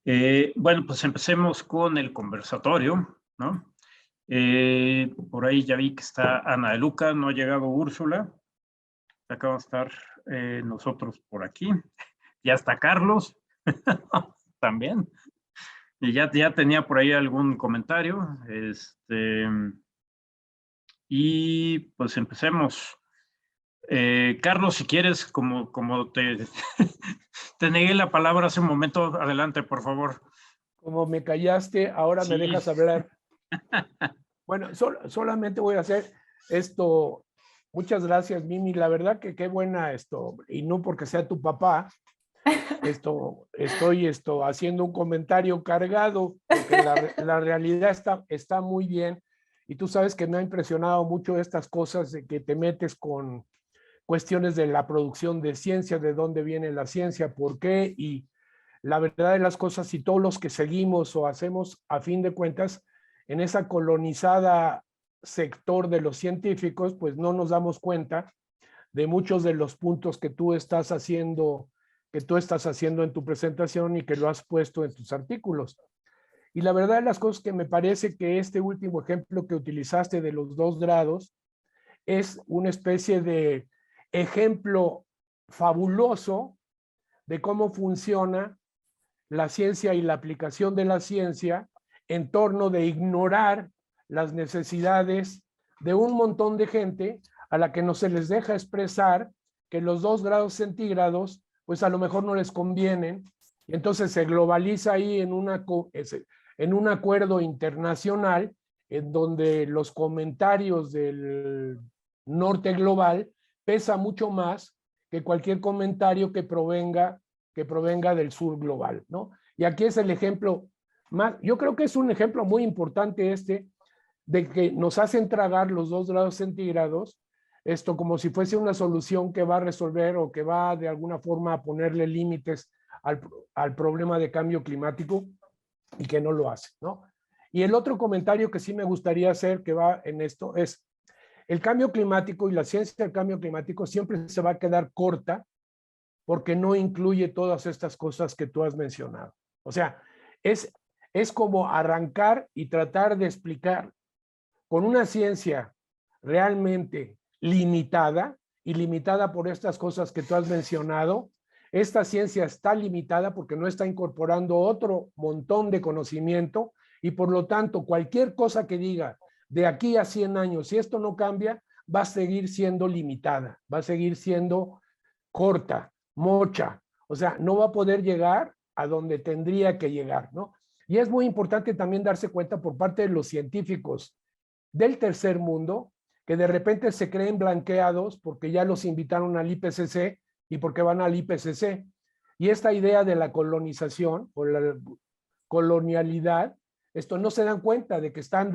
Bueno, pues empecemos con el conversatorio, ¿no? Por ahí ya vi que está Ana de Luca, no ha llegado Úrsula. Acabamos de estar nosotros por aquí. Ya está Carlos, también. Y ya tenía por ahí algún comentario. Y pues empecemos. Carlos, si quieres, como te negué la palabra hace un momento, adelante, por favor. Como me callaste, ahora me Sí. dejas hablar. Bueno, solamente voy a hacer esto. Muchas gracias, Mimi. La verdad que qué buena esto, y no porque sea tu papá, estoy haciendo un comentario cargado, porque la realidad está muy bien. Y tú sabes que me ha impresionado mucho estas cosas de que te metes con cuestiones de la producción de ciencia, de dónde viene la ciencia, por qué, y la verdad de las cosas, y todos los que seguimos o hacemos a fin de cuentas en esa colonizada sector de los científicos, pues no nos damos cuenta de muchos de los puntos que tú estás haciendo en tu presentación y que lo has puesto en tus artículos. Y la verdad de las cosas que me parece que este último ejemplo que utilizaste de los 2 grados es una especie de ejemplo fabuloso de cómo funciona la ciencia y la aplicación de la ciencia en torno de ignorar las necesidades de un montón de gente a la que no se les deja expresar que los 2 grados centígrados pues a lo mejor no les convienen, y entonces se globaliza ahí en un acuerdo internacional en donde los comentarios del norte global pesa mucho más que cualquier comentario que provenga del sur global, ¿no? Y aquí es el ejemplo más, yo creo que es un ejemplo muy importante de que nos hacen tragar los 2 grados centígrados, esto como si fuese una solución que va a resolver o que va de alguna forma a ponerle límites al problema de cambio climático, y que no lo hace, ¿no? Y el otro comentario que sí me gustaría hacer que va en esto es, el cambio climático y la ciencia del cambio climático siempre se va a quedar corta porque no incluye todas estas cosas que tú has mencionado. O sea, es, es como arrancar y tratar de explicar con una ciencia realmente limitada y limitada por estas cosas que tú has mencionado. Esta ciencia está limitada porque no está incorporando otro montón de conocimiento, y por lo tanto cualquier cosa que diga de aquí a 100 años, si esto no cambia, va a seguir siendo limitada, va a seguir siendo corta, mocha, o sea, no va a poder llegar a donde tendría que llegar, ¿no? Y es muy importante también darse cuenta por parte de los científicos del tercer mundo, que de repente se creen blanqueados porque ya los invitaron al IPCC y porque van al IPCC. Y esta idea de la colonización o la colonialidad, esto no se dan cuenta de que están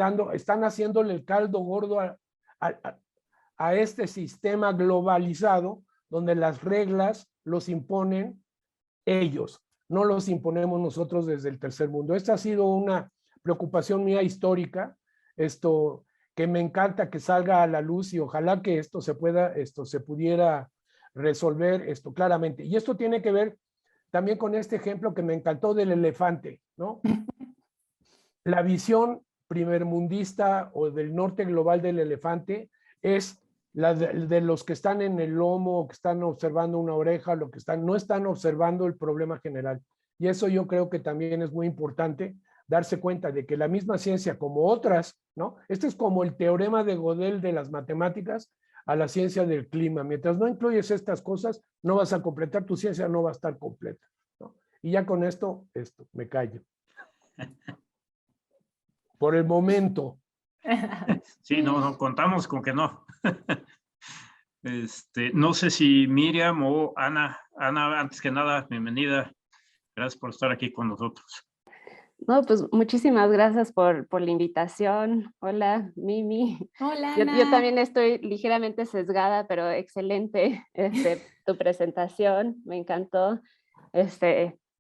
haciéndole el caldo gordo a este sistema globalizado donde las reglas los imponen ellos, no los imponemos nosotros desde el tercer mundo. Esta ha sido una preocupación mía histórica, que me encanta que salga a la luz, y ojalá que se pudiera resolver esto claramente. Y esto tiene que ver también con este ejemplo que me encantó del elefante, ¿no? La visión primermundista o del norte global del elefante es la de los que están en el lomo, que están observando una oreja, no están observando el problema general. Y eso yo creo que también es muy importante, darse cuenta de que la misma ciencia, como otras, ¿no? Este es como el teorema de Gödel de las matemáticas a la ciencia del clima. Mientras no incluyes estas cosas, no vas a completar tu ciencia, no va a estar completa, ¿no? Y ya con esto me callo. Por el momento. Sí, no, contamos con que no. No sé si Miriam o Ana. Ana, antes que nada, bienvenida. Gracias por estar aquí con nosotros. No, pues muchísimas gracias por la invitación. Hola, Mimi. Hola, Yo Ana. también estoy ligeramente sesgada, pero excelente tu presentación, me encantó.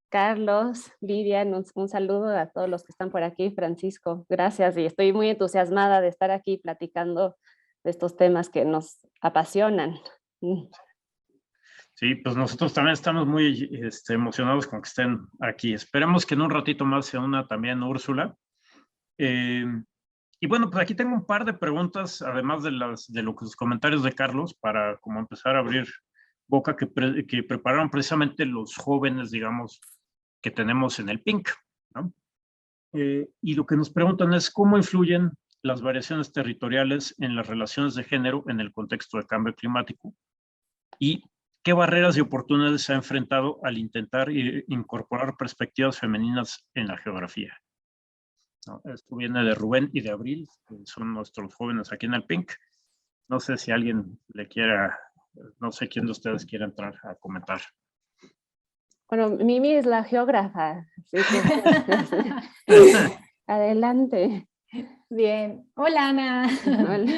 Carlos, Vivian, un saludo a todos los que están por aquí. Francisco, gracias, y estoy muy entusiasmada de estar aquí platicando de estos temas que nos apasionan. Sí, pues nosotros también estamos muy emocionados con que estén aquí. Esperemos que en un ratito más se una también Úrsula. Y bueno, pues aquí tengo un par de preguntas, además de los comentarios de Carlos, para como empezar a abrir boca que prepararon precisamente los jóvenes, digamos, que tenemos en el PINC, ¿no? Y lo que nos preguntan es cómo influyen las variaciones territoriales en las relaciones de género en el contexto del cambio climático y qué barreras y oportunidades se ha enfrentado al intentar incorporar perspectivas femeninas en la geografía. ¿No? Esto viene de Rubén y de Abril, que son nuestros jóvenes aquí en el PINC. No sé si alguien le quiera, no sé quién de ustedes quiera entrar a comentar. Bueno, Mimi es la geógrafa, así que adelante. Bien. Hola, Ana. Hola.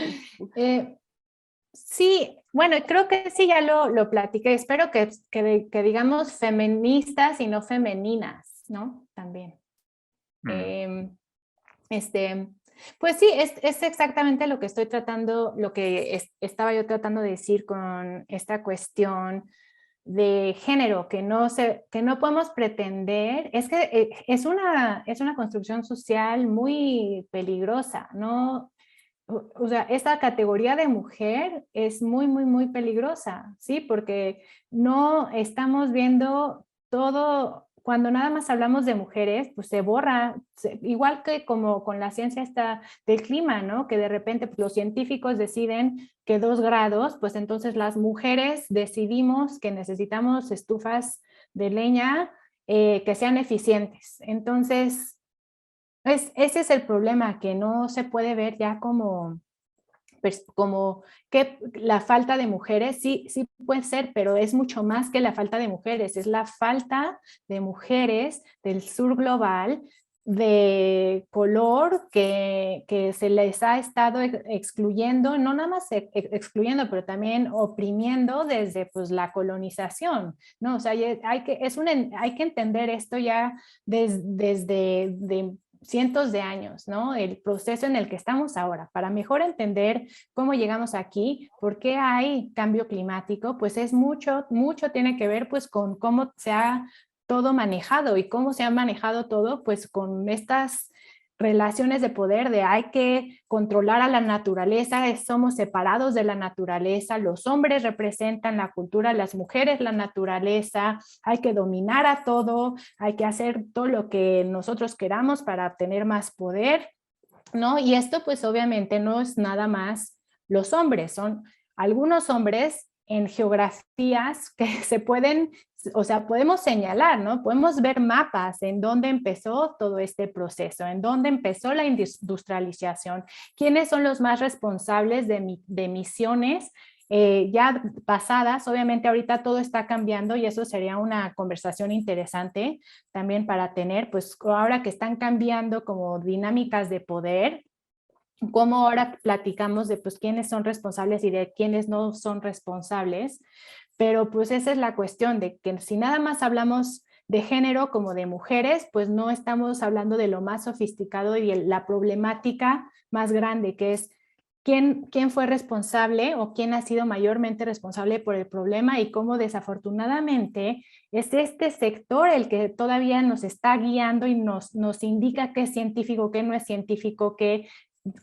Sí, bueno, creo que sí, ya lo platiqué. Espero que digamos feministas y no femeninas, ¿no? También. Pues sí, es exactamente lo que estoy tratando, lo que estaba yo tratando de decir con esta cuestión de género, que no podemos pretender, es que es una construcción social muy peligrosa, ¿no? O sea, esta categoría de mujer es muy, muy, muy peligrosa, ¿sí? Porque no estamos viendo todo, cuando nada más hablamos de mujeres, pues se borra, igual que como con la ciencia del clima, ¿no? Que de repente pues, los científicos deciden que 2 grados, pues entonces las mujeres decidimos que necesitamos estufas de leña que sean eficientes. Entonces, ese es el problema, que no se puede ver ya como que la falta de mujeres, sí puede ser, pero es mucho más que la falta de mujeres, es la falta de mujeres del sur global de color que se les ha estado excluyendo, no nada más excluyendo, pero también oprimiendo desde pues, la colonización, ¿no? O sea, hay que entender esto ya desde cientos de años, ¿no? El proceso en el que estamos ahora, para mejor entender cómo llegamos aquí, por qué hay cambio climático, pues es mucho tiene que ver pues con cómo se ha todo manejado y cómo se ha manejado todo pues con estas relaciones de poder de hay que controlar a la naturaleza, somos separados de la naturaleza, los hombres representan la cultura, las mujeres la naturaleza, hay que dominar a todo, hay que hacer todo lo que nosotros queramos para obtener más poder, ¿no? Y esto pues obviamente no es nada más los hombres, son algunos hombres en geografías que se pueden, o sea, podemos señalar, ¿no? Podemos ver mapas en dónde empezó todo este proceso, en dónde empezó la industrialización, quiénes son los más responsables de emisiones ya pasadas. Obviamente ahorita todo está cambiando y eso sería una conversación interesante también para tener, pues ahora que están cambiando como dinámicas de poder, cómo ahora platicamos de pues quiénes son responsables y de quiénes no son responsables, pero pues esa es la cuestión de que si nada más hablamos de género como de mujeres, pues no estamos hablando de lo más sofisticado y de la problemática más grande, que es quién fue responsable o quién ha sido mayormente responsable por el problema y cómo desafortunadamente es este sector el que todavía nos está guiando y nos indica qué es científico, qué no es científico, qué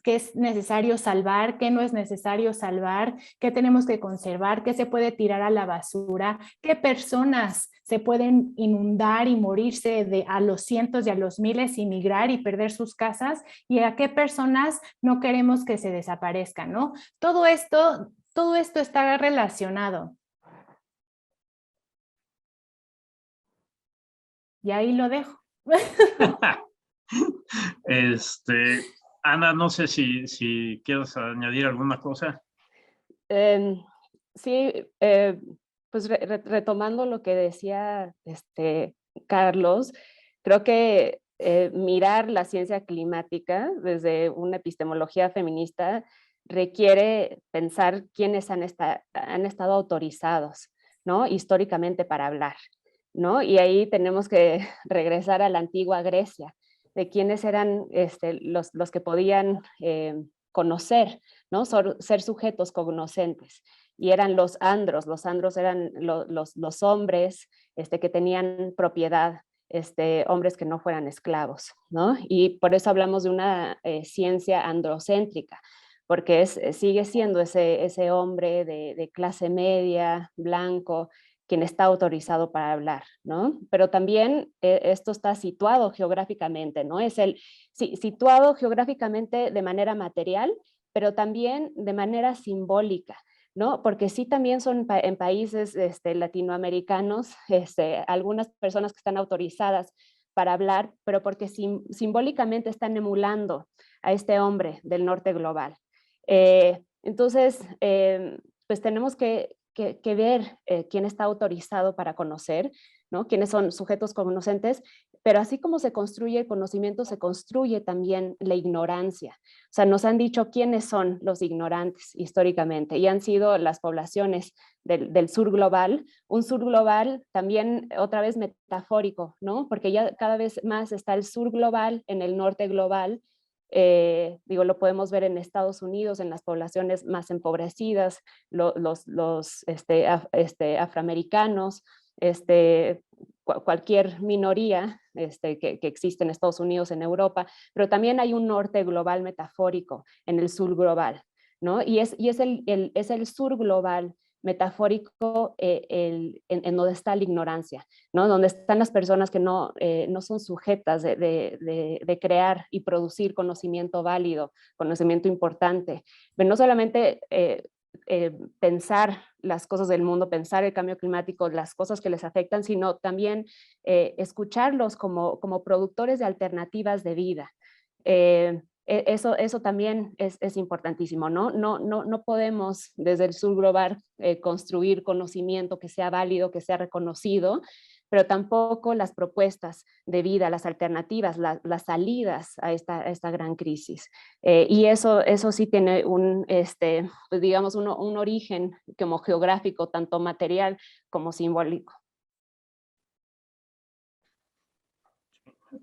es necesario salvar, qué no es necesario salvar, qué tenemos que conservar, qué se puede tirar a la basura, qué personas se pueden inundar y morirse a los cientos y a los miles y migrar y perder sus casas, y a qué personas no queremos que se desaparezcan, ¿no? Todo esto está relacionado. Y ahí lo dejo. Ana, no sé si quieres añadir alguna cosa. Sí, pues retomando lo que decía Carlos, creo que mirar la ciencia climática desde una epistemología feminista requiere pensar quiénes han estado autorizados, ¿no? Históricamente para hablar, ¿no? Y ahí tenemos que regresar a la antigua Grecia, de quiénes eran los que podían conocer, ¿no? Ser sujetos cognoscentes. y eran los andros eran los hombres que tenían propiedad, hombres que no fueran esclavos, ¿no? Y por eso hablamos de una ciencia androcéntrica, porque sigue siendo ese hombre de clase media, blanco, quien está autorizado para hablar, ¿no? Pero también esto está situado geográficamente, ¿no? Situado geográficamente de manera material, pero también de manera simbólica, ¿no? Porque sí también son en países latinoamericanos algunas personas que están autorizadas para hablar, pero porque simbólicamente están emulando a este hombre del norte global. Entonces, pues tenemos que ver quién está autorizado para conocer, ¿no? Quiénes son sujetos conocentes, pero así como se construye el conocimiento, se construye también la ignorancia. O sea, nos han dicho quiénes son los ignorantes históricamente y han sido las poblaciones del sur global, un sur global también otra vez metafórico, ¿no? Porque ya cada vez más está el sur global en el norte global. Lo podemos ver en Estados Unidos, en las poblaciones más empobrecidas, los afroamericanos, cualquier minoría que existe en Estados Unidos, en Europa, pero también hay un norte global metafórico en el sur global, ¿no? Y es el sur global metafórico en donde está la ignorancia, ¿no? Donde están las personas que no son sujetas de crear y producir conocimiento válido, conocimiento importante, pero no solamente pensar las cosas del mundo, pensar el cambio climático, las cosas que les afectan, sino también escucharlos como productores de alternativas de vida. Eso también es importantísimo, ¿no? No podemos desde el sur global construir conocimiento que sea válido, que sea reconocido, pero tampoco las propuestas de vida, las alternativas, las salidas a esta gran crisis. Y eso sí tiene pues digamos, un origen como geográfico, tanto material como simbólico.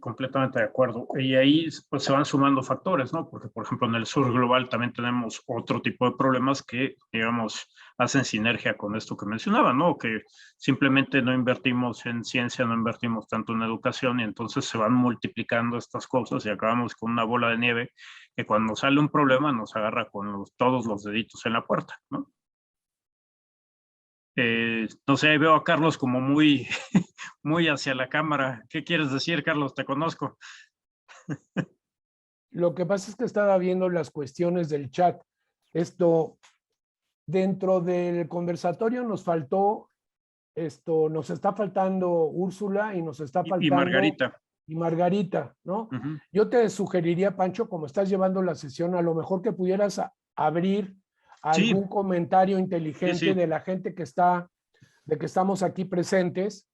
Completamente de acuerdo. Y ahí pues, se van sumando factores, ¿no? Porque, por ejemplo, en el sur global también tenemos otro tipo de problemas que, digamos, hacen sinergia con esto que mencionaba, ¿no? Que simplemente no invertimos en ciencia, no invertimos tanto en educación y entonces se van multiplicando estas cosas y acabamos con una bola de nieve que cuando sale un problema nos agarra con todos los deditos en la puerta, ¿no? No sé, veo a Carlos como muy, muy hacia la cámara. ¿Qué quieres decir, Carlos? Te conozco. Lo que pasa es que estaba viendo las cuestiones del chat. Dentro del conversatorio nos faltó, nos está faltando Úrsula y nos está faltando... Y Margarita. Y Margarita, ¿no? Yo te sugeriría, Pancho, como estás llevando la sesión, a lo mejor que pudieras abrir algún comentario inteligente de la gente que estamos aquí presentes,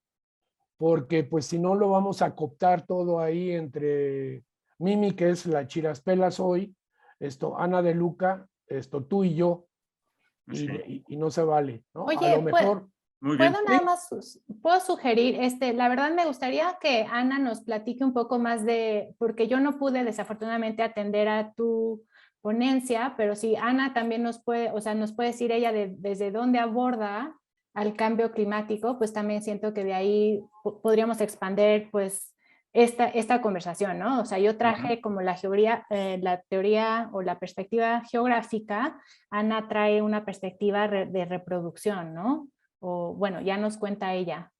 porque pues si no lo vamos a cooptar todo ahí entre Mimi, que es la chiraspelas hoy, Ana de Luca, tú y yo, y no se vale, ¿no? Oye, a lo mejor... ¿Puedo nada más, puedo sugerir, la verdad me gustaría que Ana nos platique un poco más porque yo no pude desafortunadamente atender a tu ponencia, pero si Ana también nos puede decir ella desde dónde aborda al cambio climático, pues también siento que de ahí podríamos expandir pues esta conversación, ¿no? O sea, yo traje como la teoría o la perspectiva geográfica, Ana trae una perspectiva de reproducción, ¿no? O bueno, ya nos cuenta ella.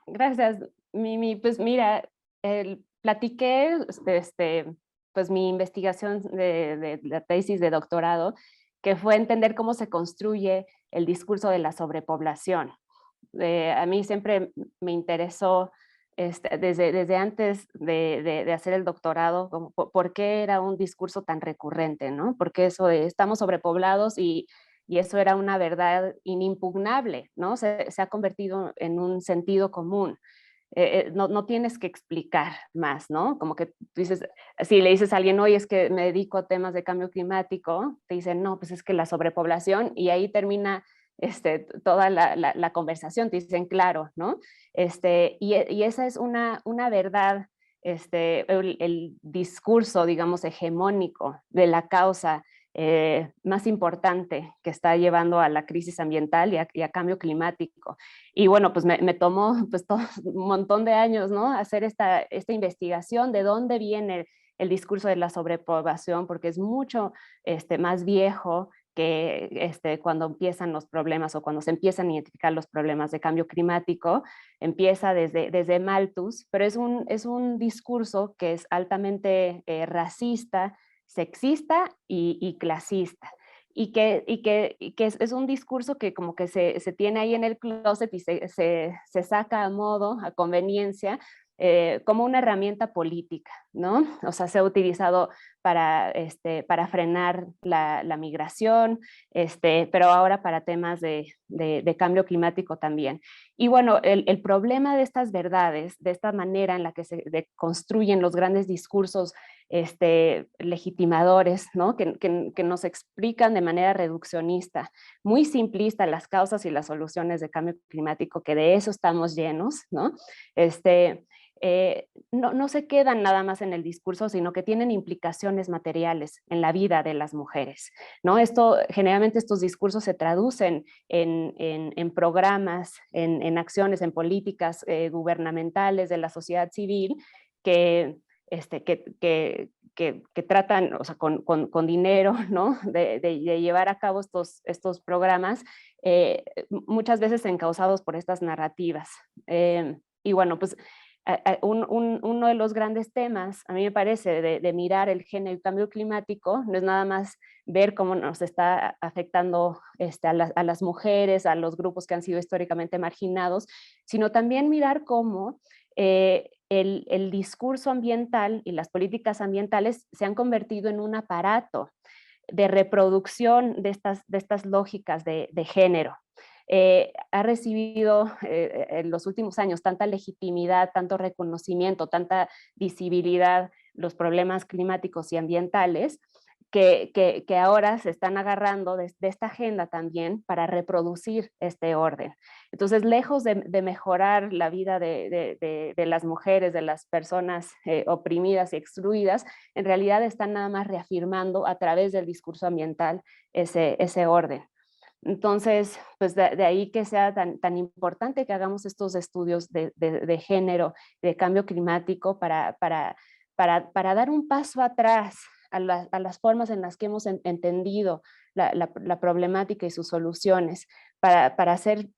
Gracias, Mimi. Pues mira, platiqué pues mi investigación de la tesis de doctorado, que fue entender cómo se construye el discurso de la sobrepoblación. A mí siempre me interesó desde antes de hacer el doctorado, como, por qué era un discurso tan recurrente, ¿no? Porque eso de estamos sobrepoblados y eso era una verdad inimpugnable, ¿no? Se ha convertido en un sentido común. No tienes que explicar más, ¿no? Como que tú dices, si le dices a alguien, oye, es que me dedico a temas de cambio climático, te dicen, no, pues es que la sobrepoblación, y ahí termina toda la conversación, te dicen, claro, ¿no? Y esa es una verdad, el discurso, digamos, hegemónico de la causa más importante que está llevando a la crisis ambiental y a cambio climático. Y bueno, pues me tomó pues todo, un montón de años, ¿no? Hacer esta investigación de dónde viene el discurso de la sobrepoblación, porque es mucho más viejo que cuando empiezan los problemas o cuando se empiezan a identificar los problemas de cambio climático. Empieza desde Malthus, pero es un discurso que es altamente racista, sexista y clasista. Y que es un discurso que como que se tiene ahí en el closet y se saca a modo, a conveniencia, como una herramienta política, ¿no? O sea, se ha utilizado para frenar la migración, pero ahora para temas de cambio climático también. Y bueno, el problema de estas verdades, de esta manera en la que se construyen los grandes discursos legitimadores, ¿no? que nos explican de manera reduccionista, muy simplista, las causas y las soluciones de cambio climático, que de eso estamos llenos, ¿no? No se quedan nada más en el discurso, sino que tienen implicaciones materiales en la vida de las mujeres, ¿no? Generalmente estos discursos se traducen en programas, en acciones, en políticas gubernamentales de la sociedad civil que tratan, o sea, con dinero, ¿no? de llevar a cabo estos programas, muchas veces encausados por estas narrativas. Y bueno, pues uno de los grandes temas, a mí me parece, de mirar el género y el cambio climático, no es nada más ver cómo nos está afectando a las mujeres, a los grupos que han sido históricamente marginados, sino también mirar cómo el discurso ambiental y las políticas ambientales se han convertido en un aparato de reproducción de estas lógicas de género. Ha recibido en los últimos años tanta legitimidad, tanto reconocimiento, tanta visibilidad los problemas climáticos y ambientales, que ahora se están agarrando de esta agenda también para reproducir este orden. Entonces, lejos de mejorar la vida de las mujeres, de las personas oprimidas y excluidas, en realidad están nada más reafirmando a través del discurso ambiental ese orden. Entonces, pues de ahí que sea tan importante que hagamos estos estudios de género, de cambio climático, para dar un paso atrás a las formas en las que hemos entendido la problemática y sus soluciones, para hacer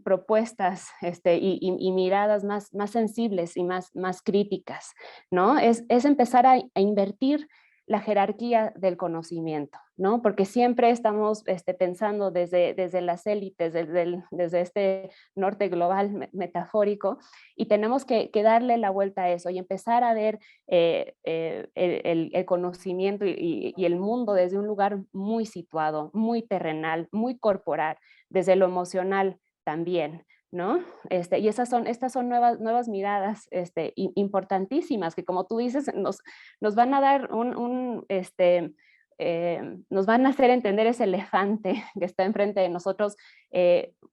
propuestas y miradas más sensibles y más críticas, ¿no? Es empezar a invertir la jerarquía del conocimiento, ¿no? Porque siempre estamos pensando desde las élites, desde este norte global metafórico, y tenemos que darle la vuelta a eso y empezar a ver el conocimiento y el mundo desde un lugar muy situado, muy terrenal, muy corporal, desde lo emocional también, ¿no? Y estas son nuevas miradas importantísimas que, como tú dices, nos van a dar nos van a hacer entender ese elefante que está enfrente de nosotros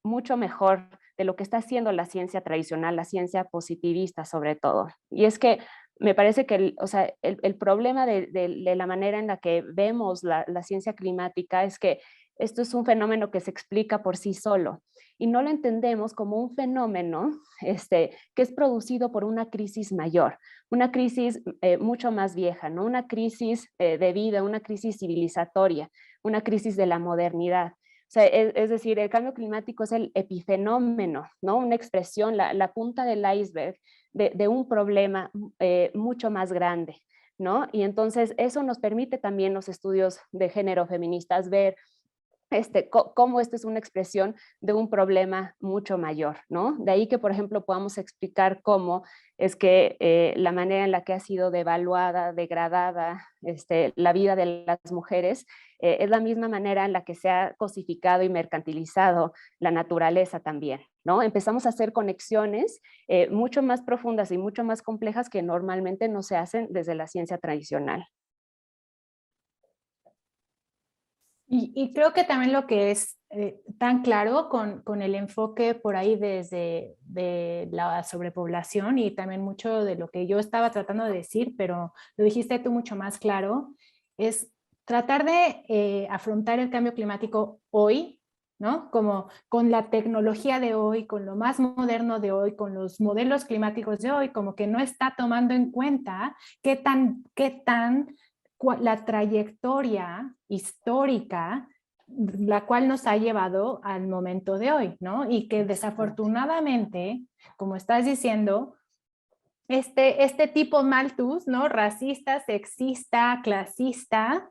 mucho mejor de lo que está haciendo la ciencia tradicional, la ciencia positivista sobre todo. Y es que me parece que el problema de la manera en la que vemos la ciencia climática es que esto es un fenómeno que se explica por sí solo y no lo entendemos como un fenómeno que es producido por una crisis mayor, una crisis mucho más vieja, ¿no? Una crisis de vida, una crisis civilizatoria, una crisis de la modernidad. O sea, es decir, el cambio climático es el epifenómeno, ¿no? Una expresión, la punta del iceberg de un problema mucho más grande, ¿no? Y entonces eso nos permite también los estudios de género feministas ver cómo esto es una expresión de un problema mucho mayor, ¿no? De ahí que, por ejemplo, podamos explicar cómo es que la manera en la que ha sido devaluada, degradada la vida de las mujeres es la misma manera en la que se ha cosificado y mercantilizado la naturaleza también, ¿no? Empezamos a hacer conexiones mucho más profundas y mucho más complejas que normalmente no se hacen desde la ciencia tradicional. Y creo que también lo que es tan claro con el enfoque por ahí desde de la sobrepoblación y también mucho de lo que yo estaba tratando de decir, pero lo dijiste tú mucho más claro, es tratar de afrontar el cambio climático hoy, ¿no? Como con la tecnología de hoy, con lo más moderno de hoy, con los modelos climáticos de hoy, como que no está tomando en cuenta la trayectoria histórica la cual nos ha llevado al momento de hoy, ¿no? Y que desafortunadamente, como estás diciendo, este tipo malthus, ¿no? Racista, sexista, clasista,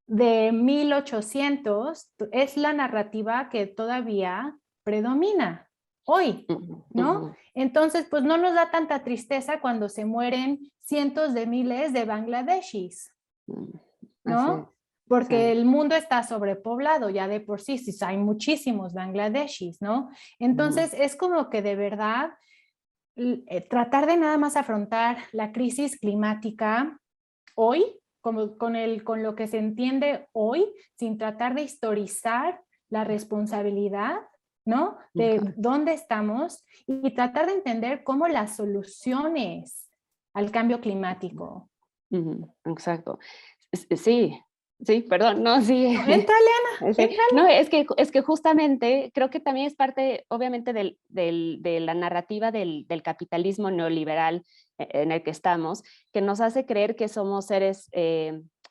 de 1800, es la narrativa que todavía predomina hoy, ¿no? Entonces, pues no nos da tanta tristeza cuando se mueren cientos de miles de bangladeshis, ¿no? Porque el mundo está sobrepoblado ya de por sí, hay muchísimos bangladeshis, ¿no? Entonces, es como que de verdad tratar de nada más afrontar la crisis climática hoy, como con lo que se entiende hoy, sin tratar de historizar la responsabilidad, ¿no? De dónde estamos y tratar de entender cómo las soluciones al cambio climático. Exacto. Sí, perdón, no, sí. Entrale, Ana, Sí. entrale. No, es que justamente creo que también es parte, obviamente, de la narrativa del capitalismo neoliberal en el que estamos, que nos hace creer que somos seres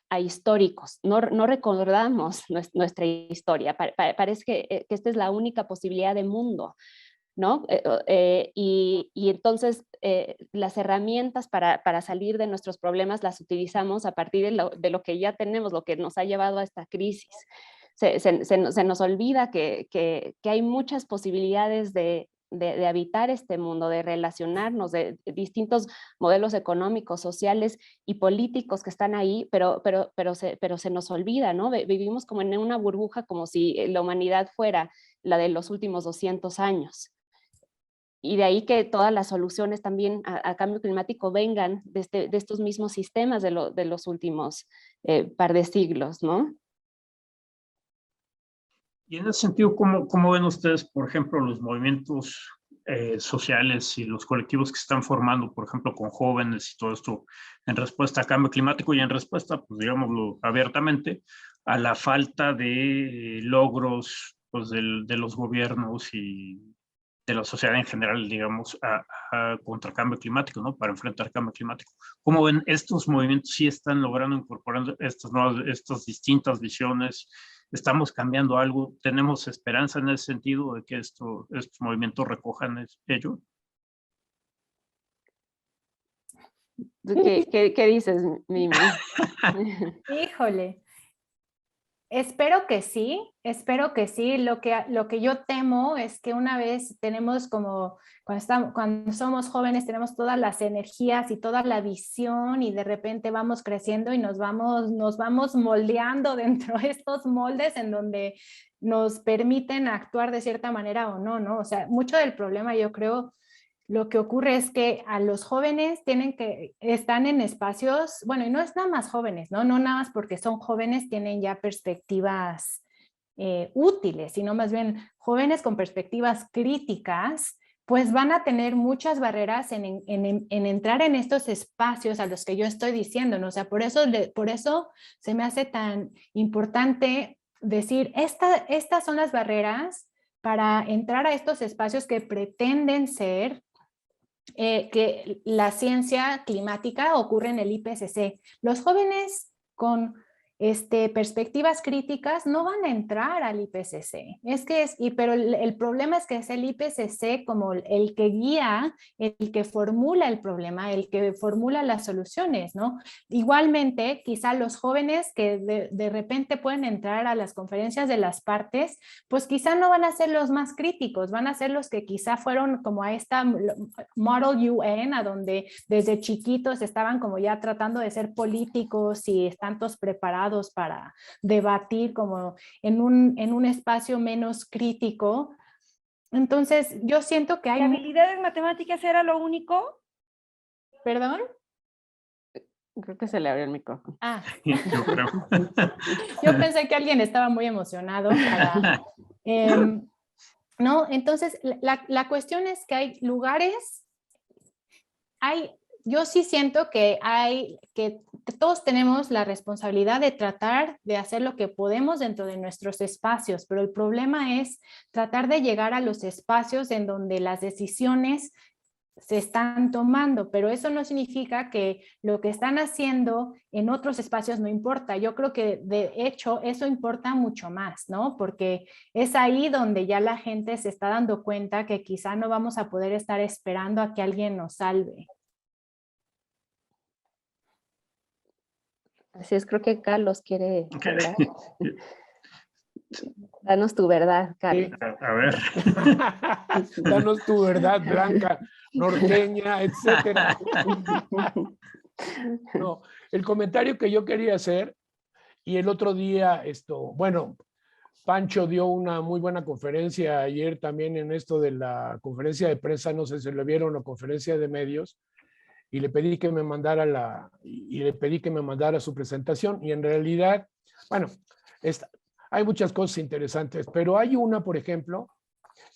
ahistóricos, no recordamos nuestra historia, parece que esta es la única posibilidad de mundo, ¿no? Y entonces las herramientas para salir de nuestros problemas las utilizamos a partir de lo que ya tenemos, lo que nos ha llevado a esta crisis. Se nos olvida que hay muchas posibilidades de habitar este mundo, de relacionarnos, de distintos modelos económicos, sociales y políticos que están ahí, pero se nos olvida, ¿no? Vivimos como en una burbuja, como si la humanidad fuera la de los últimos 200 años. Y de ahí que todas las soluciones también a cambio climático vengan de estos mismos sistemas de los últimos par de siglos, ¿no? Y en ese sentido, ¿cómo ven ustedes, por ejemplo, los movimientos sociales y los colectivos que se están formando, por ejemplo, con jóvenes y todo esto, en respuesta a cambio climático y en respuesta, pues digámoslo abiertamente, a la falta de logros pues, de los gobiernos y de la sociedad en general, digamos, contra cambio climático, ¿no? Para enfrentar cambio climático. ¿Cómo ven estos movimientos sí están logrando incorporar estas distintas visiones? ¿Estamos cambiando algo? ¿Tenemos esperanza en ese sentido de que estos movimientos recojan ello? ¿Qué dices, Mimi? Híjole. Espero que sí. Lo que yo temo es que una vez tenemos como, cuando somos jóvenes tenemos todas las energías y toda la visión y de repente vamos creciendo y nos vamos moldeando dentro de estos moldes en donde nos permiten actuar de cierta manera o no, ¿no? O sea, mucho del problema yo creo lo que ocurre es que a los jóvenes están en espacios, bueno, y no es nada más jóvenes, ¿no? No nada más porque son jóvenes tienen ya perspectivas útiles, sino más bien jóvenes con perspectivas críticas, pues van a tener muchas barreras en entrar en estos espacios a los que yo estoy diciendo, ¿no? O sea, por eso se me hace tan importante decir, estas son las barreras para entrar a estos espacios que pretenden ser que la ciencia climática ocurre en el IPCC. Los jóvenes con perspectivas críticas no van a entrar al IPCC. Pero el problema es que es el IPCC como el que guía, el que formula el problema, el que formula las soluciones, ¿no? Igualmente, quizá los jóvenes que de repente pueden entrar a las conferencias de las partes, pues quizá no van a ser los más críticos, van a ser los que quizá fueron como a esta Model UN, a donde desde chiquitos estaban como ya tratando de ser políticos y están todos preparados para debatir como en un espacio menos crítico. Entonces, yo siento que hay... ¿Habilidades matemáticas era lo único? ¿Perdón? Creo que se le abrió el micrófono. Ah. Yo creo. Yo pensé que alguien estaba muy emocionado. No, entonces la cuestión es que hay lugares, yo sí siento que todos tenemos la responsabilidad de tratar de hacer lo que podemos dentro de nuestros espacios, pero el problema es tratar de llegar a los espacios en donde las decisiones se están tomando, pero eso no significa que lo que están haciendo en otros espacios no importa. Yo creo que de hecho eso importa mucho más, ¿no? Porque es ahí donde ya la gente se está dando cuenta que quizá no vamos a poder estar esperando a que alguien nos salve. Así es, creo que Carlos quiere Ok. hablar. Danos tu verdad, Carlos. A ver. Danos tu verdad, blanca, norteña, etcétera. No, el comentario que yo quería hacer, y el otro día, bueno, Pancho dio una muy buena conferencia ayer también en esto de la conferencia de prensa, no sé si lo vieron, la conferencia de medios, y le pedí que me mandara su presentación, y en realidad, bueno, hay muchas cosas interesantes, pero hay una, por ejemplo,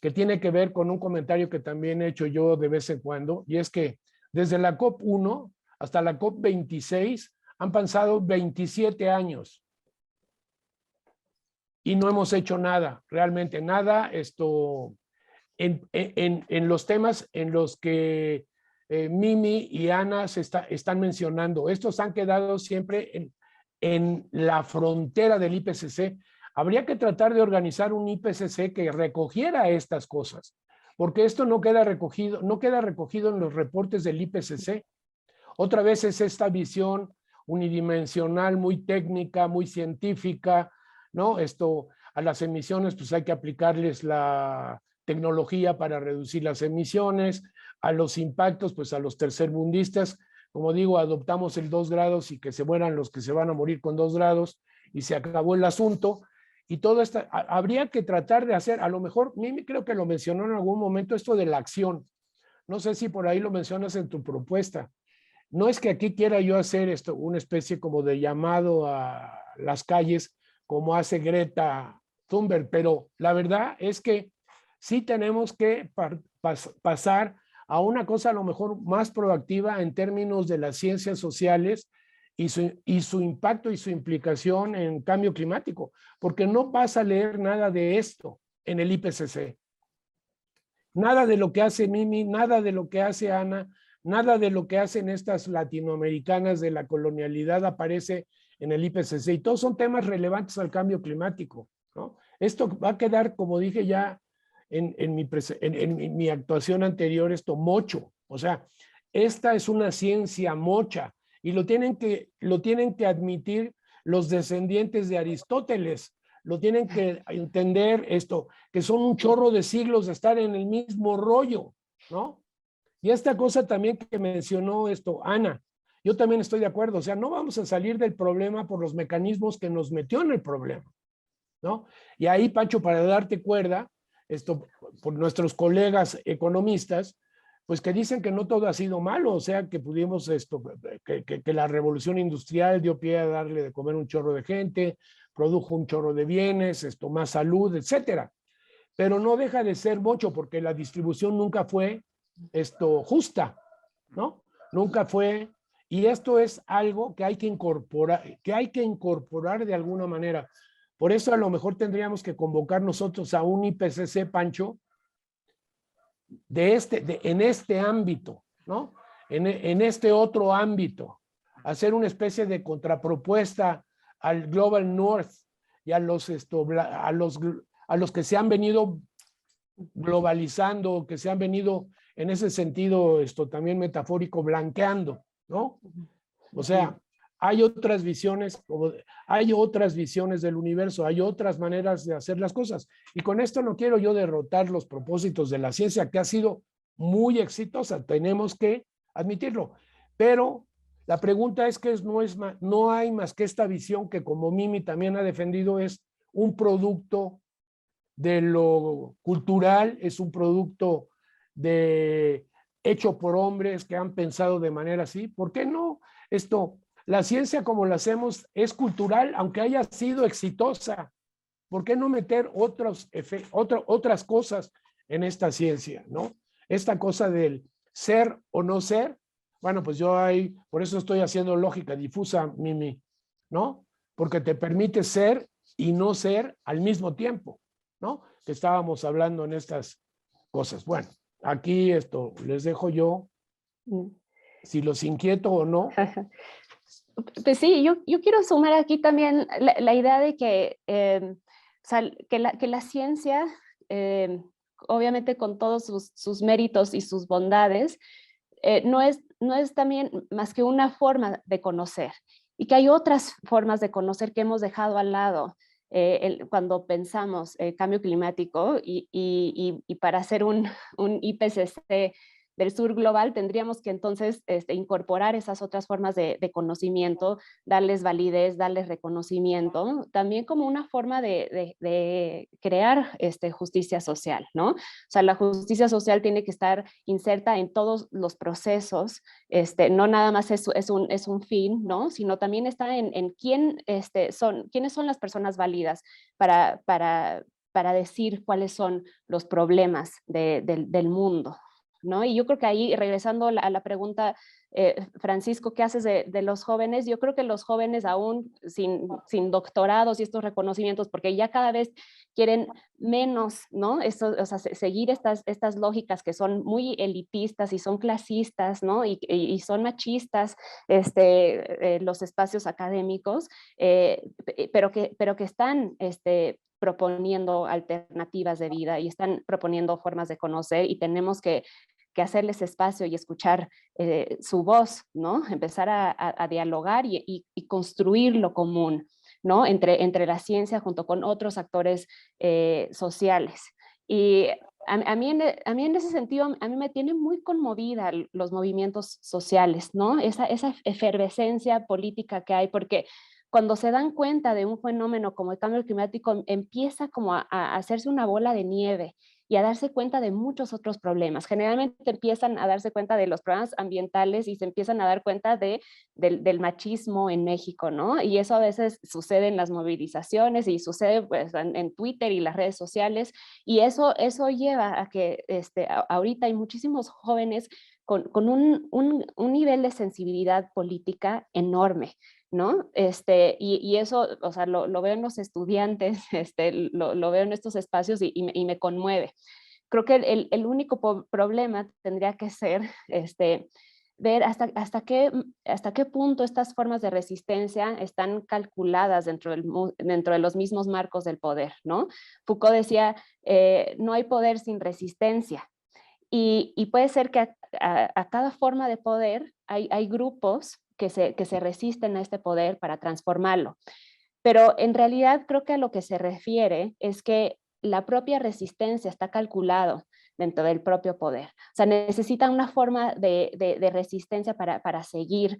que tiene que ver con un comentario que también he hecho yo de vez en cuando, y es que desde la COP1 hasta la COP26 han pasado 27 años y no hemos hecho nada, realmente nada, en los temas en los que Mimi y Ana están mencionando. Estos han quedado siempre en la frontera del IPCC. Habría que tratar de organizar un IPCC que recogiera estas cosas, porque esto no queda recogido en los reportes del IPCC. Otra vez es esta visión unidimensional, muy técnica, muy científica, ¿no? A las emisiones, pues hay que aplicarles la tecnología para reducir las emisiones, a los impactos, pues a los tercermundistas, como digo, adoptamos el 2 grados y que se mueran los que se van a morir con 2 grados y se acabó el asunto. Y todo esto, habría que tratar de hacer, a lo mejor, Mimi creo que lo mencionó en algún momento, esto de la acción. No sé si por ahí lo mencionas en tu propuesta. No es que aquí quiera yo hacer una especie como de llamado a las calles, como hace Greta Thunberg, pero la verdad es que sí tenemos que pasar a una cosa a lo mejor más proactiva en términos de las ciencias sociales y su impacto y su implicación en cambio climático, porque no vas a leer nada de esto en el IPCC. Nada de lo que hace Mimi, nada de lo que hace Ana, nada de lo que hacen estas latinoamericanas de la colonialidad aparece en el IPCC, y todos son temas relevantes al cambio climático, ¿no? Esto va a quedar, como dije ya en mi actuación anterior, mocho. O sea, esta es una ciencia mocha, y lo tienen que admitir los descendientes de Aristóteles, lo tienen que entender que son un chorro de siglos de estar en el mismo rollo, ¿no? Y esta cosa también que mencionó Ana, yo también estoy de acuerdo, o sea, no vamos a salir del problema por los mecanismos que nos metió en el problema, ¿no? Y ahí, Pancho, para darte cuerda, por nuestros colegas economistas, pues que dicen que no todo ha sido malo, o sea, que pudimos que la revolución industrial dio pie a darle de comer un chorro de gente, produjo un chorro de bienes, más salud, etcétera. Pero no deja de ser mucho, porque la distribución nunca fue justa, ¿no? Nunca fue, y esto es algo que hay que incorporar de alguna manera. Por eso a lo mejor tendríamos que convocar nosotros a un IPCC, Pancho, en este ámbito, ¿no? En este otro ámbito, hacer una especie de contrapropuesta al Global North y a los que se han venido globalizando, que se han venido en ese sentido, también metafórico, blanqueando, ¿no? O sea, hay otras visiones del universo, hay otras maneras de hacer las cosas. Y con esto no quiero yo derrotar los propósitos de la ciencia, que ha sido muy exitosa, tenemos que admitirlo. Pero la pregunta es que no hay más que esta visión que, como Mimi también ha defendido, es un producto de lo cultural, es un producto hecho por hombres que han pensado de manera así. ¿Por qué no? La ciencia como la hacemos es cultural, aunque haya sido exitosa. ¿Por qué no meter otras cosas en esta ciencia, ¿no? Esta cosa del ser o no ser. Bueno, pues yo ahí, por eso estoy haciendo lógica difusa, Mimi, ¿no? Porque te permite ser y no ser al mismo tiempo, ¿no? Que estábamos hablando en estas cosas. Bueno, aquí esto les dejo yo, si los inquieto o no. Pues sí, yo quiero sumar aquí también la idea de que, o sea, que la ciencia, obviamente con todos sus méritos y sus bondades, no es también más que una forma de conocer, y que hay otras formas de conocer que hemos dejado al lado cuando pensamos cambio climático, y para hacer un IPCC del sur global tendríamos que entonces incorporar esas otras formas de conocimiento, darles validez, darles reconocimiento, también como una forma de crear justicia social, ¿no? O sea, la justicia social tiene que estar inserta en todos los procesos, no nada más es un fin, ¿no? Sino también está en quiénes son las personas válidas para decir cuáles son los problemas del mundo, ¿no? Y yo creo que ahí, regresando a la pregunta, Francisco, ¿qué haces de los jóvenes? Yo creo que los jóvenes aún sin doctorados y estos reconocimientos, porque ya cada vez quieren menos, ¿no? O sea, seguir estas lógicas que son muy elitistas y son clasistas, ¿no? Y son machistas, los espacios académicos, pero que están proponiendo alternativas de vida y están proponiendo formas de conocer, y tenemos que hacerles espacio y escuchar su voz, ¿no? Empezar a dialogar y construir lo común, ¿no? Entre la ciencia junto con otros actores sociales. Y a mí en ese sentido, a mí me tiene muy conmovida los movimientos sociales, ¿no? Esa efervescencia política que hay, porque cuando se dan cuenta de un fenómeno como el cambio climático, empieza como a hacerse una bola de nieve y a darse cuenta de muchos otros problemas. Generalmente empiezan a darse cuenta de los problemas ambientales y se empiezan a dar cuenta del machismo en México, ¿no? Y eso a veces sucede en las movilizaciones y sucede pues, en Twitter y las redes sociales, y eso lleva a que ahorita hay muchísimos jóvenes con un nivel de sensibilidad política enorme, ¿no? Y eso, o sea, lo veo en los estudiantes, lo veo en estos espacios y me conmueve. Creo que el único problema tendría que ser ver hasta qué punto estas formas de resistencia están calculadas dentro de los mismos marcos del poder, ¿no? Foucault decía, no hay poder sin resistencia. Y puede ser que a cada forma de poder hay grupos que se resisten a este poder para transformarlo. Pero en realidad creo que a lo que se refiere es que la propia resistencia está calculado dentro del propio poder. O sea, necesitan una forma de resistencia para seguir